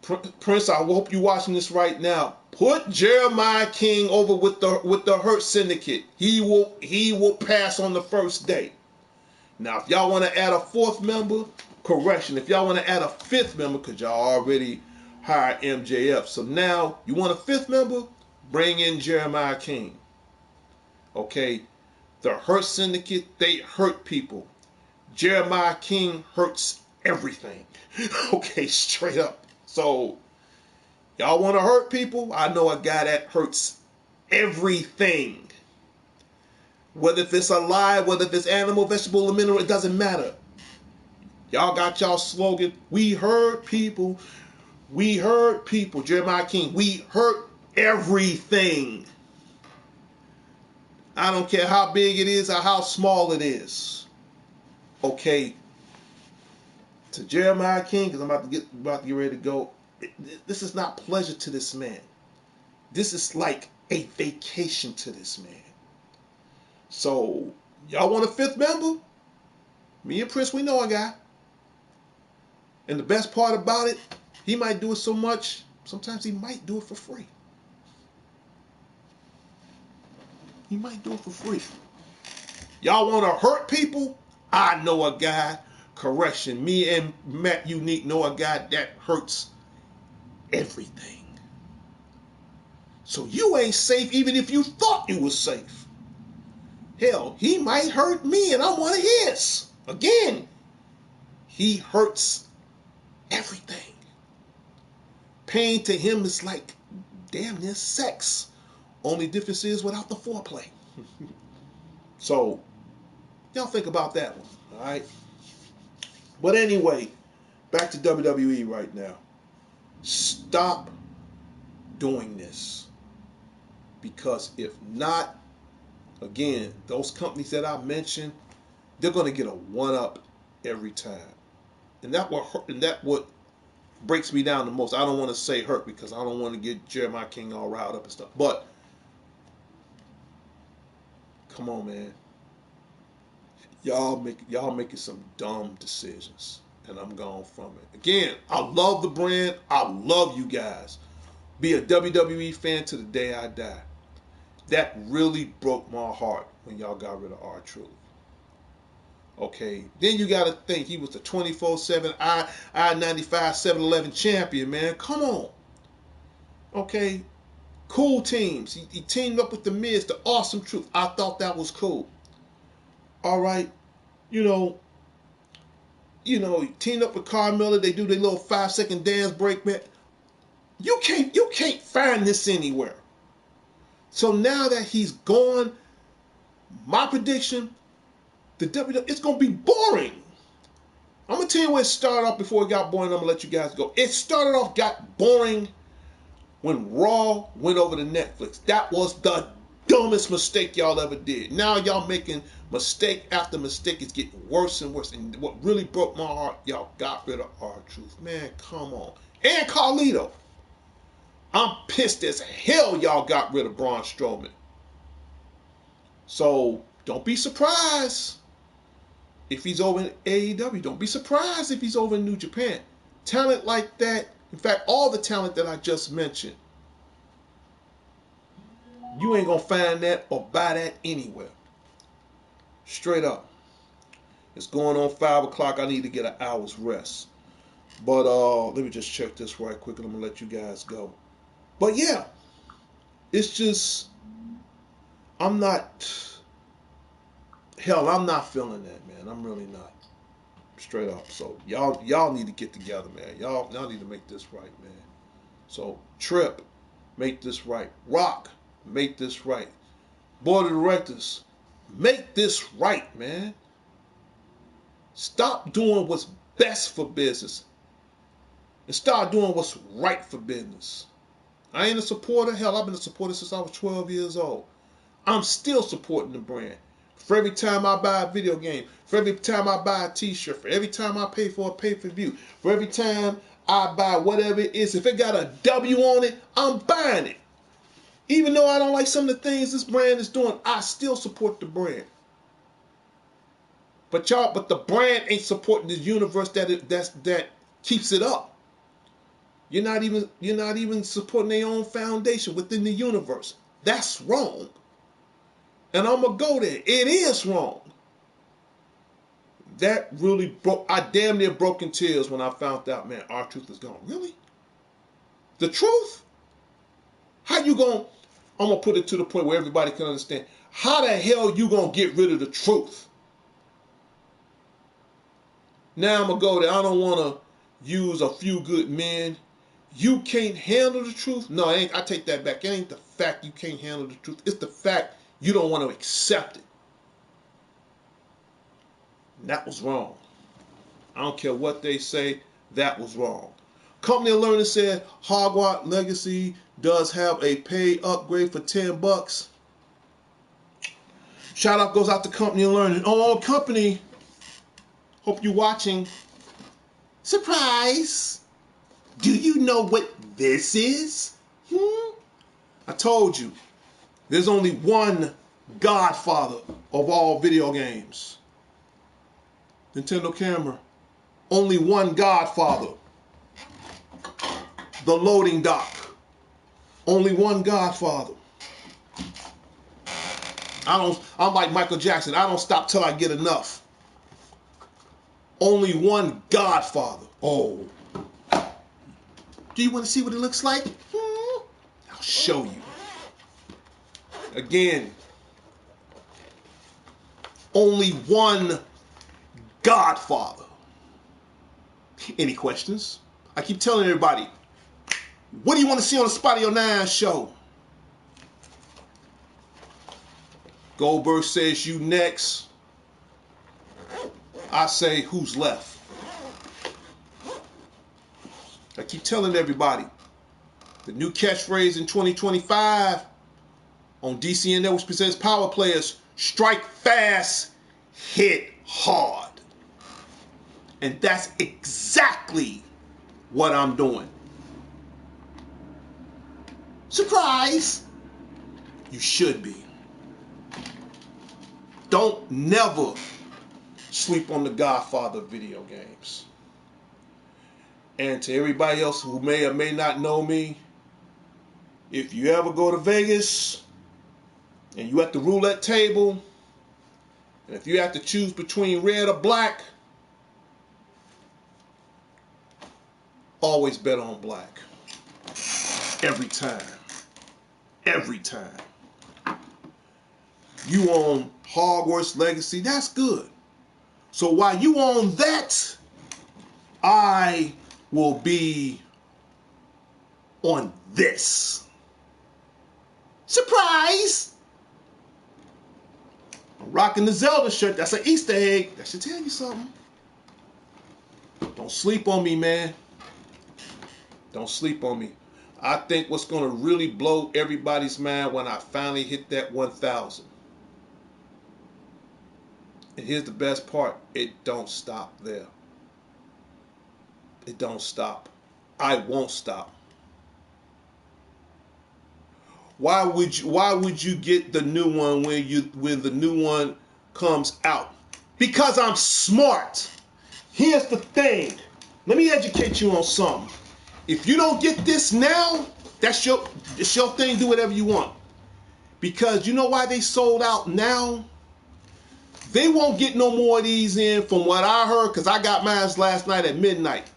Prince, I hope you're watching this right now. Put Jeremiah King over with the Hurt Syndicate. He will pass on the first day. Now, if y'all want to add a fourth member, correction. If y'all want to add a fifth member, because y'all already hire MJF. So now you want a fifth member? Bring in Jeremiah King. Okay, the Hurt Syndicate, they hurt people. Jeremiah King hurts everything. Okay, straight up. So y'all want to hurt people? I know a guy that hurts everything. Whether if it's alive, whether if it's animal, vegetable, or mineral, it doesn't matter. Y'all got y'all slogan, we hurt people. We hurt people. Jeremiah King, we hurt everything. I don't care how big it is or how small it is. Okay. To Jeremiah King, because I'm about to get ready to go. This is not pleasure to this man. This is like a vacation to this man. So, y'all want a fifth member? Me and Prince, we know a guy. And the best part about it, he might do it so much, sometimes he might do it for free. He might do it for free. Y'all want to hurt people? I know a guy. Correction, me and Matt Unique know a guy that hurts everything. So you ain't safe even if you thought you was safe. Hell, he might hurt me and I'm one of his. Again, he hurts everything. Pain to him is like damn near sex. Only difference is without the foreplay. So, y'all think about that one, all right? But anyway, back to WWE right now. Stop doing this. Because if not, again, those companies that I mentioned, they're going to get a one-up every time. And that what breaks me down the most. I don't want to say hurt because I don't want to get Jeremiah King all riled up and stuff. But, come on, man. Y'all making some dumb decisions, and I'm gone from it. Again, I love the brand. I love you guys. Be a WWE fan to the day I die. That really broke my heart when y'all got rid of R-Truth. Okay, then you got to think he was the 24/7 I-95 7-Eleven champion, man. Come on. Okay, cool teams. He teamed up with the Miz, the Awesome Truth. I thought that was cool. All right, you know, he teamed up with Carmella. They do their little 5-second dance break, man. You can't find this anywhere. So now that he's gone, my prediction, the WWE, it's gonna be boring. I'm gonna tell you where it started off before it got boring. I'm gonna let you guys go. It started off got boring when Raw went over to Netflix. That was the dumbest mistake y'all ever did. Now y'all making mistake after mistake. It's getting worse and worse. And what really broke my heart, y'all got rid of R-Truth. Man, come on. And Carlito. I'm pissed as hell y'all got rid of Braun Strowman. So, don't be surprised if he's over in AEW. Don't be surprised if he's over in New Japan. Talent like that, in fact, all the talent that I just mentioned, you ain't gonna find that or buy that anywhere. Straight up. It's going on 5 o'clock. I need to get an hour's rest. But let me just check this right quick and I'm gonna let you guys go. But yeah, it's just, I'm not feeling that, man. I'm really not. Straight up. So y'all need to get together, man. Y'all need to make this right, man. So Trip, make this right. Rock, make this right. Board of Directors, make this right, man. Stop doing what's best for business and start doing what's right for business. I ain't a supporter. Hell, I've been a supporter since I was 12 years old. I'm still supporting the brand. For every time I buy a video game, for every time I buy a t-shirt, for every time I pay for a pay-per-view, for every time I buy whatever it is, if it got a W on it, I'm buying it. Even though I don't like some of the things this brand is doing, I still support the brand. But the brand ain't supporting the universe that keeps it up. You're not even supporting their own foundation within the universe. That's wrong. And I'm going to go there. It is wrong. That really broke, I damn near broke in tears when I found out, man, R-Truth is gone. Really? The truth? How you going, I'm going to put it to the point where everybody can understand. How the hell you going to get rid of the truth? Now I'm going to go there. I don't want to use a few good men. You can't handle the truth? No, it ain't. I take that back. It ain't the fact you can't handle the truth. It's the fact you don't want to accept it. And that was wrong. I don't care what they say. That was wrong. Company of Learning said Hogwarts Legacy does have a paid upgrade for $10. Shout out goes out to Company of Learning. Oh, company. Hope you're watching. Surprise. Do you know what this is? I told you. There's only one godfather of all video games. Nintendo camera. Only one godfather. The loading dock. Only one godfather. I'm like Michael Jackson. I don't stop till I get enough. Only one godfather. Oh. Do you want to see what it looks like? I'll show you. Again. Only one godfather. Any questions? I keep telling everybody, what do you want to see on the Spot of Your Nine show? Goldberg says you next. I say who's left. I keep telling everybody, the new catchphrase in 2025 on DCN Networks presents Power Players, strike fast, hit hard. And that's exactly what I'm doing. Surprise! You should be. Don't never sleep on the Godfather of video games. And to everybody else who may or may not know me, if you ever go to Vegas and you at the roulette table, and if you have to choose between red or black, always bet on black. Every time. Every time. You own Hogwarts Legacy, that's good. So while you own that, I will be on this. Surprise! I'm rocking the Zelda shirt. That's an Easter egg. That should tell you something. Don't sleep on me, man. Don't sleep on me. I think what's going to really blow everybody's mind when I finally hit that 1,000. And here's the best part. It don't stop there. It don't stop. I won't stop. Why would you get the new one when the new one comes out? Because I'm smart. Here's the thing. Let me educate you on something. If you don't get this now, it's your thing. Do whatever you want. Because you know why they sold out now? They won't get no more of these in from what I heard, because I got mine last night at midnight.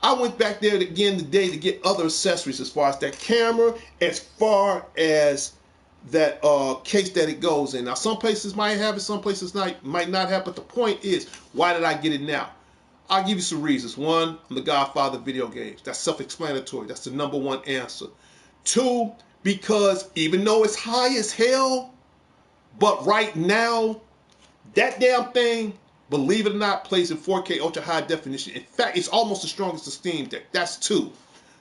I went back there again today to get other accessories as far as that camera, as far as that case that it goes in. Now, some places might have it, some places might not have, but the point is, why did I get it now? I'll give you some reasons. One, I'm the godfather of video games. That's self-explanatory. That's the number one answer. Two, because even though it's high as hell, but right now, that damn thing, believe it or not, plays in 4K ultra high definition. In fact, it's almost as strong as the Steam Deck. That's two.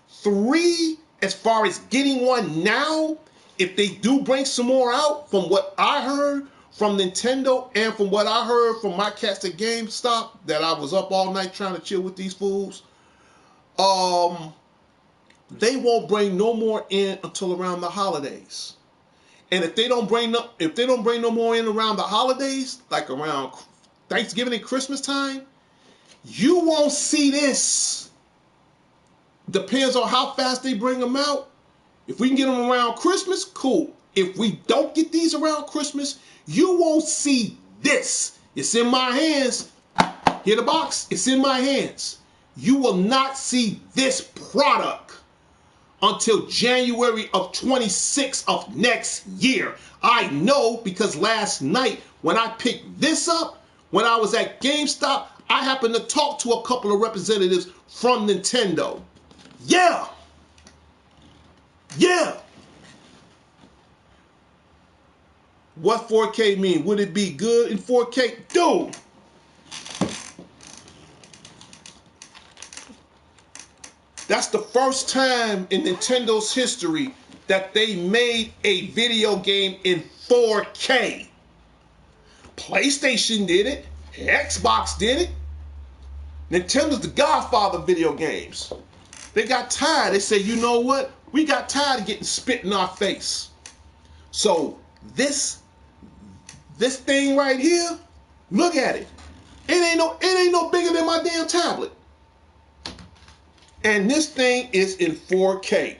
Three, as far as getting one now, if they do bring some more out, from what I heard from Nintendo and from what I heard from my cats at GameStop, that I was up all night trying to chill with these fools, they won't bring no more in until around the holidays. And if they don't bring no more in around the holidays, like around Thanksgiving and Christmas time, you won't see this. Depends on how fast they bring them out. If we can get them around Christmas, cool. If we don't get these around Christmas, you won't see this. It's in my hands. Hear the box? It's in my hands. You will not see this product until January of 26 of next year. I know because last night when I picked this up, when I was at GameStop, I happened to talk to a couple of representatives from Nintendo. Yeah. Yeah. What 4K mean? Would it be good in 4K? Dude. That's the first time in Nintendo's history that they made a video game in 4K. PlayStation did it. Xbox did it. Nintendo's the godfather of video games. They got tired. They said, you know what? We got tired of getting spit in our face. So this thing right here, look at it. It ain't no bigger than my damn tablet. And this thing is in 4K.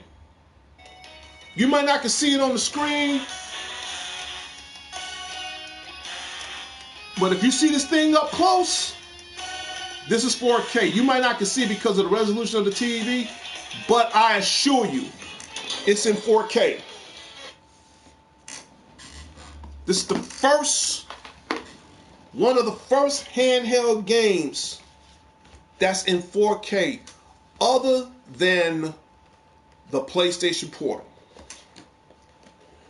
You might not can see it on the screen, but if you see this thing up close, this is 4K. You might not can see it because of the resolution of the TV, but I assure you, it's in 4K. This is the one of the first handheld games that's in 4K, other than the PlayStation Portal.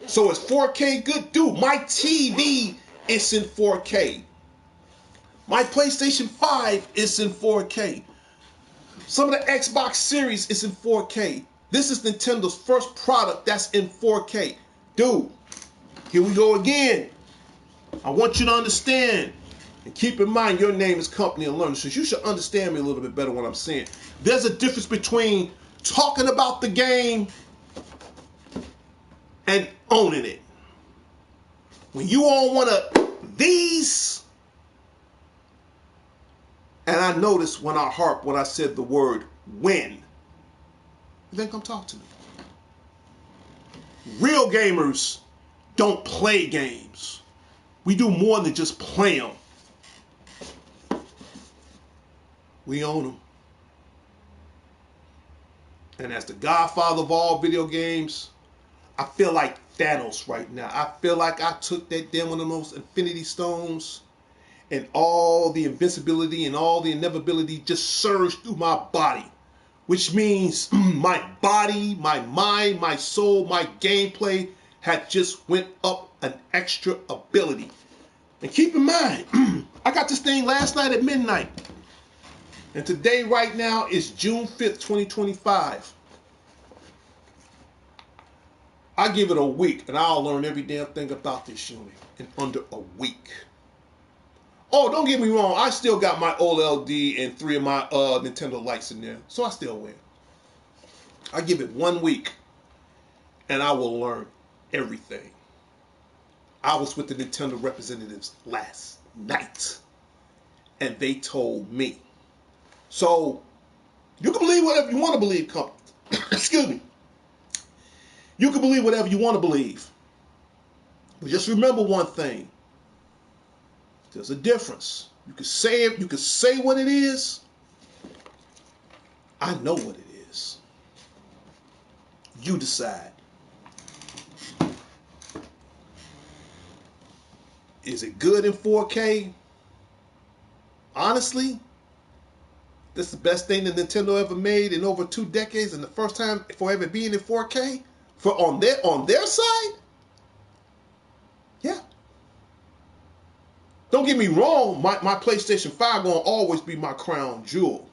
So is 4K good? Dude, my TV is in 4K. My PlayStation 5 is in 4K. Some of the Xbox Series is in 4K. This is Nintendo's first product that's in 4K. Dude, here we go again. I want you to understand, and keep in mind your name is Company of Learning, so you should understand me a little bit better what I'm saying. There's a difference between talking about the game and owning it. When you all want these, and I noticed when I said the word win, you think come talk to me. Real gamers don't play games. We do more than just play them. We own them. And as the godfather of all video games, I feel like Thanos right now. I feel like I took that damn one of those Infinity Stones and all the invincibility and all the inevitability just surged through my body. Which means my body, my mind, my soul, my gameplay had just went up an extra ability. And keep in mind, I got this thing last night at midnight. And today, right now, is June 5th, 2025. I give it a week, and I'll learn every damn thing about this unit in under a week. Oh, don't get me wrong. I still got my OLED and 3 of my Nintendo lights in there, so I still win. I give it 1 week, and I will learn everything. I was with the Nintendo representatives last night, and they told me. So, you can believe whatever you want to believe, excuse me. You can believe whatever you want to believe. But just remember one thing. There's a difference. You can say it, you can say what it is. I know what it is. You decide. Is it good in 4K? Honestly, this is the best thing that Nintendo ever made in over 2 decades, and the first time for ever being in 4K for on their side. Yeah. Don't get me wrong, my PlayStation 5 gonna always be my crown jewel.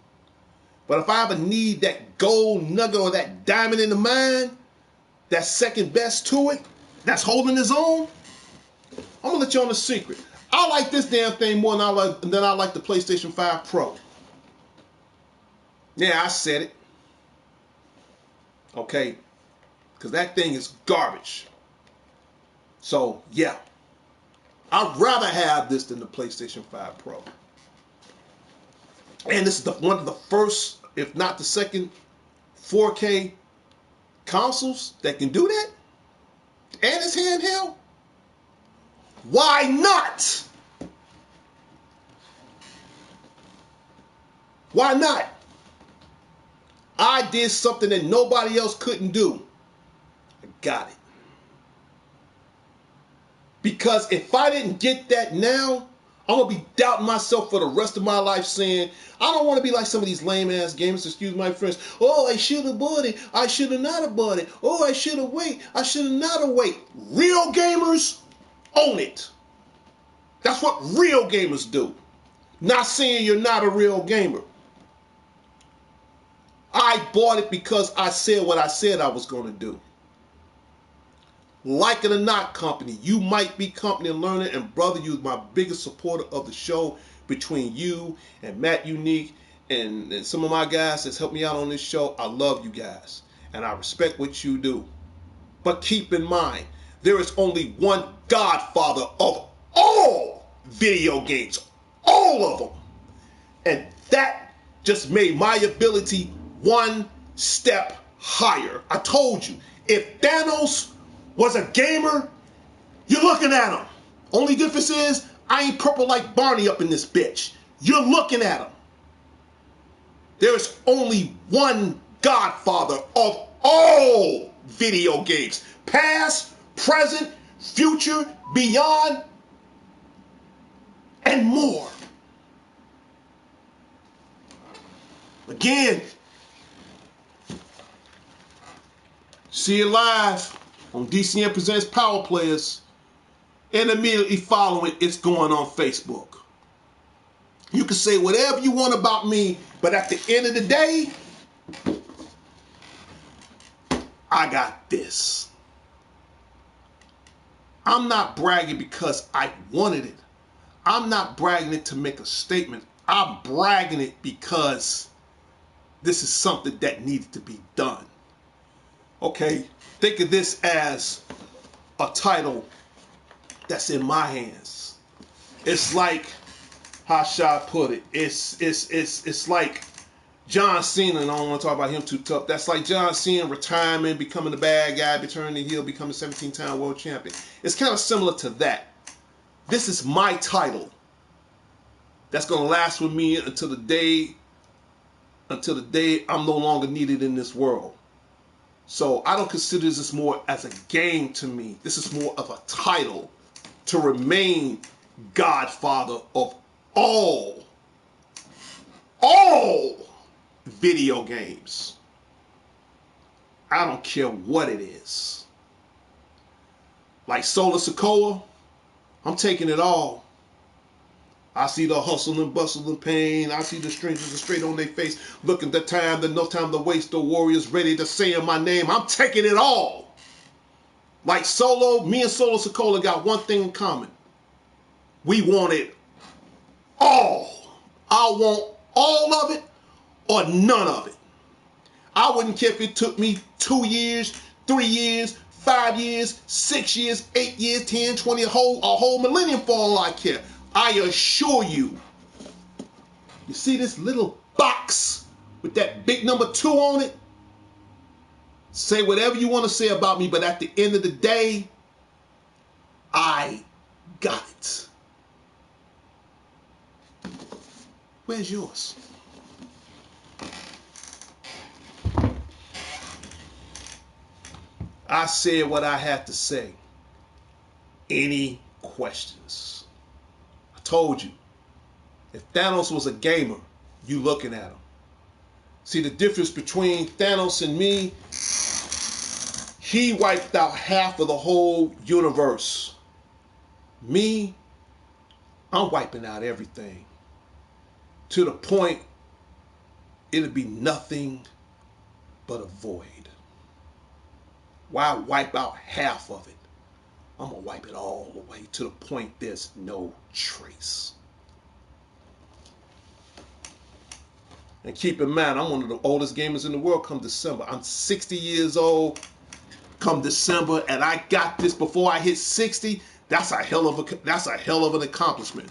But if I ever need that gold nugget or that diamond in the mine, that's second best to it, that's holding its own, I'm gonna let you on a secret. I like this damn thing more than I like the PlayStation 5 Pro. Yeah, I said it. Okay, because that thing is garbage. So yeah, I'd rather have this than the PlayStation 5 Pro. And this is one of the first, if not the second, 4K consoles that can do that. And it's handheld. Why not? Why not? I did something that nobody else couldn't do. I got it. Because if I didn't get that now, I'm going to be doubting myself for the rest of my life, saying, I don't want to be like some of these lame-ass gamers, excuse my friends. Oh, I should have bought it. I should have not have bought it. Oh, I should have waited. I should have not have waited. Real gamers own it. That's what real gamers do. Not saying you're not a real gamer. I bought it because I said what I said I was going to do. Like it or not, company, you might be company and learning, and brother, you're my biggest supporter of the show. Between you and Matt Unique and some of my guys that's helped me out on this show, I love you guys and I respect what you do. But keep in mind, there is only one godfather of all video games, all of them, and that just made my ability one step higher. I told you, if Thanos was a gamer, you're looking at him. Only difference is I ain't purple like Barney up in this bitch. You're looking at him. There's only one godfather of all video games. Past, present, future, beyond, and more. Again, see it live on DCN Presents Power Players. And immediately following, it's going on Facebook. You can say whatever you want about me, but at the end of the day, I got this. I'm not bragging because I wanted it. I'm not bragging it to make a statement. I'm bragging it because this is something that needed to be done. Okay, think of this as a title that's in my hands. It's like, how shall I put it? It's like John Cena, and I don't want to talk about him too tough. That's like John Cena retirement, becoming the bad guy, turning the heel, becoming 17-time world champion. It's kind of similar to that. This is my title that's gonna last with me until the day I'm no longer needed in this world. So I don't consider this more as a game to me. This is more of a title to remain godfather of all video games. I don't care what it is. Like Solar Sokoa, I'm taking it all. I see the hustle and bustle and pain. I see the strangers straight on their face. Look at the time, there's no time to waste. The warriors ready to say my name. I'm taking it all. Like Solo, me and Solar Sokoa got one thing in common. We want it all. I want all of it or none of it. I wouldn't care if it took me 2 years, 3 years, 5 years, 6 years, 8 years, 10, 20, a whole millennium for all I care. I assure you. You see this little box with that big number 2 on it? Say whatever you want to say about me, but at the end of the day, I got it. Where's yours? I said what I had to say. Any questions? I told you. If Thanos was a gamer, you looking at him. See the difference between Thanos and me? He wiped out half of the whole universe. Me, I'm wiping out everything. To the point, it'll be nothing but a void. Why wipe out half of it? I'm going to wipe it all the way to the point there's no trace. And keep in mind, I'm one of the oldest gamers in the world come December. I'm 60 years old come December, and I got this before I hit 60. That's a hell of an accomplishment.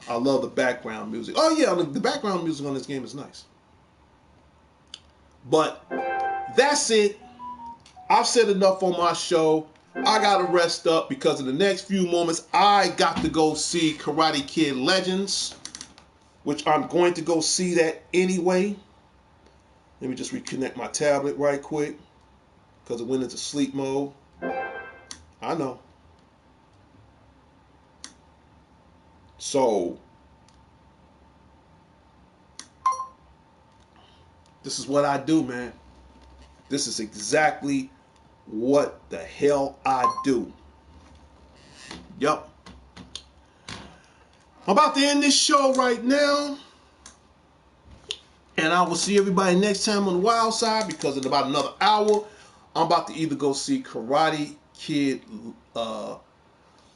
I love the background music. Oh yeah, the background music on this game is nice. But that's it. I've said enough on my show. I gotta rest up because in the next few moments I got to go see Karate Kid Legends, which I'm going to go see that anyway. Let me just reconnect my tablet right quick because it went into sleep mode. I know. So, this is what I do, man. This is exactly what the hell I do. Yup. I'm about to end this show right now. And I will see everybody next time on the Wild Side, because in about another hour, I'm about to either go see Karate Kid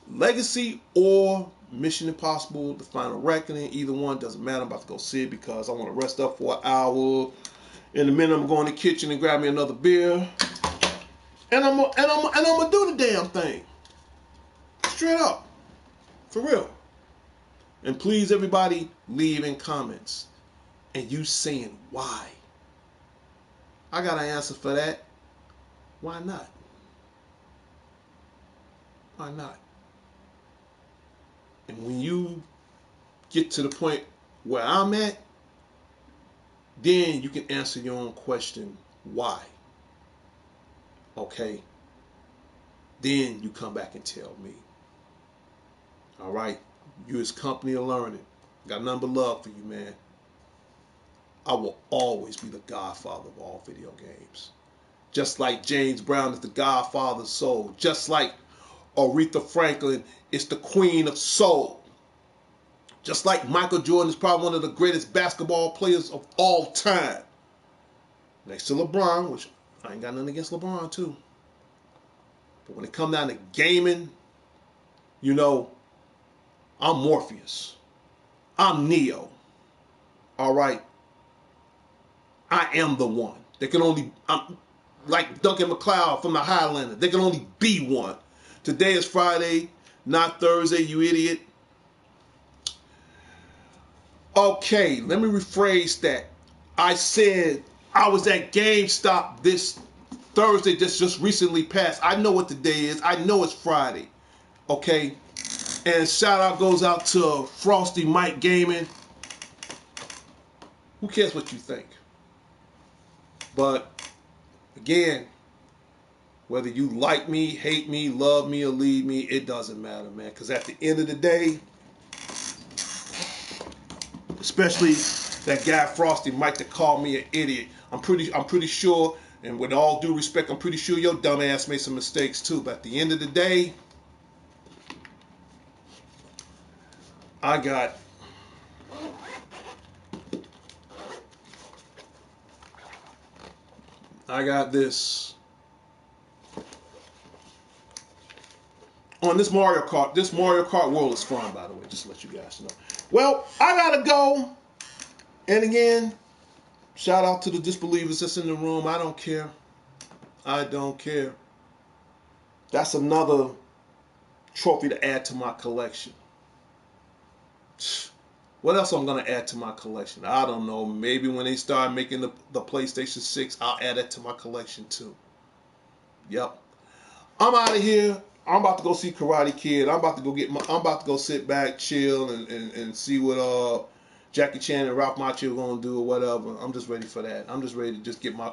Legacy or Mission Impossible The Final Reckoning. Either one, doesn't matter. I'm about to go see it because I want to rest up for an hour. In a minute, I'm going to the kitchen and grab me another beer. And I'm gonna do the damn thing. Straight up. For real. And please, everybody, leave in comments. And you saying why. I got an answer for that. Why not? Why not? And when you get to the point where I'm at, then you can answer your own question, why? Okay? Then you come back and tell me. All right? You as company of learning. Got nothing but love for you, man. I will always be the godfather of all video games. Just like James Brown is the godfather of soul. Just like Aretha Franklin is the queen of soul. Just like Michael Jordan is probably one of the greatest basketball players of all time. Next to LeBron, which I ain't got nothing against LeBron too. But when it comes down to gaming, you know, I'm Morpheus. I'm Neo. All right? I am the one. There can only, I'm like Duncan MacLeod from the Highlander. There can only be one. Today is Friday, not Thursday, you idiot. Okay, let me rephrase that. I said I was at GameStop this Thursday just recently passed. I know what the day is. I know it's Friday. Okay? And shout out goes out to Frosty Mike Gaming. Who cares what you think? But again, whether you like me, hate me, love me, or leave me, it doesn't matter, man. Because at the end of the day, especially that guy Frosty Mike that called me an idiot, I'm pretty sure, and with all due respect, I'm pretty sure your dumb ass made some mistakes too. But at the end of the day, I got this on this Mario Kart. This Mario Kart World is fun, by the way, just to let you guys know. Well, I gotta go. And again, shout out to the disbelievers that's in the room. I don't care. I don't care. That's another trophy to add to my collection. What else I'm going to add to my collection? I don't know. Maybe when they start making the PlayStation 6, I'll add it to my collection too. Yep. I'm out of here. I'm about to go see Karate Kid. I'm about to go sit back, chill, and see what Jackie Chan and Ralph Macchio are gonna do or whatever. I'm just ready for that. I'm just ready to just get my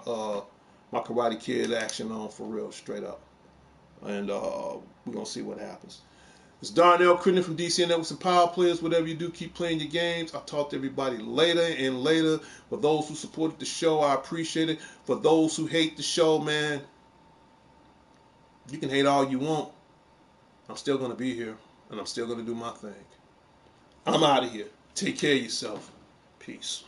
my Karate Kid action on for real, straight up. And we're gonna see what happens. It's Darnell Crittenden from DC Networks and Power Players. Whatever you do, keep playing your games. I'll talk to everybody later and later. For those who supported the show, I appreciate it. For those who hate the show, man, you can hate all you want. I'm still going to be here, and I'm still going to do my thing. I'm out of here. Take care of yourself. Peace.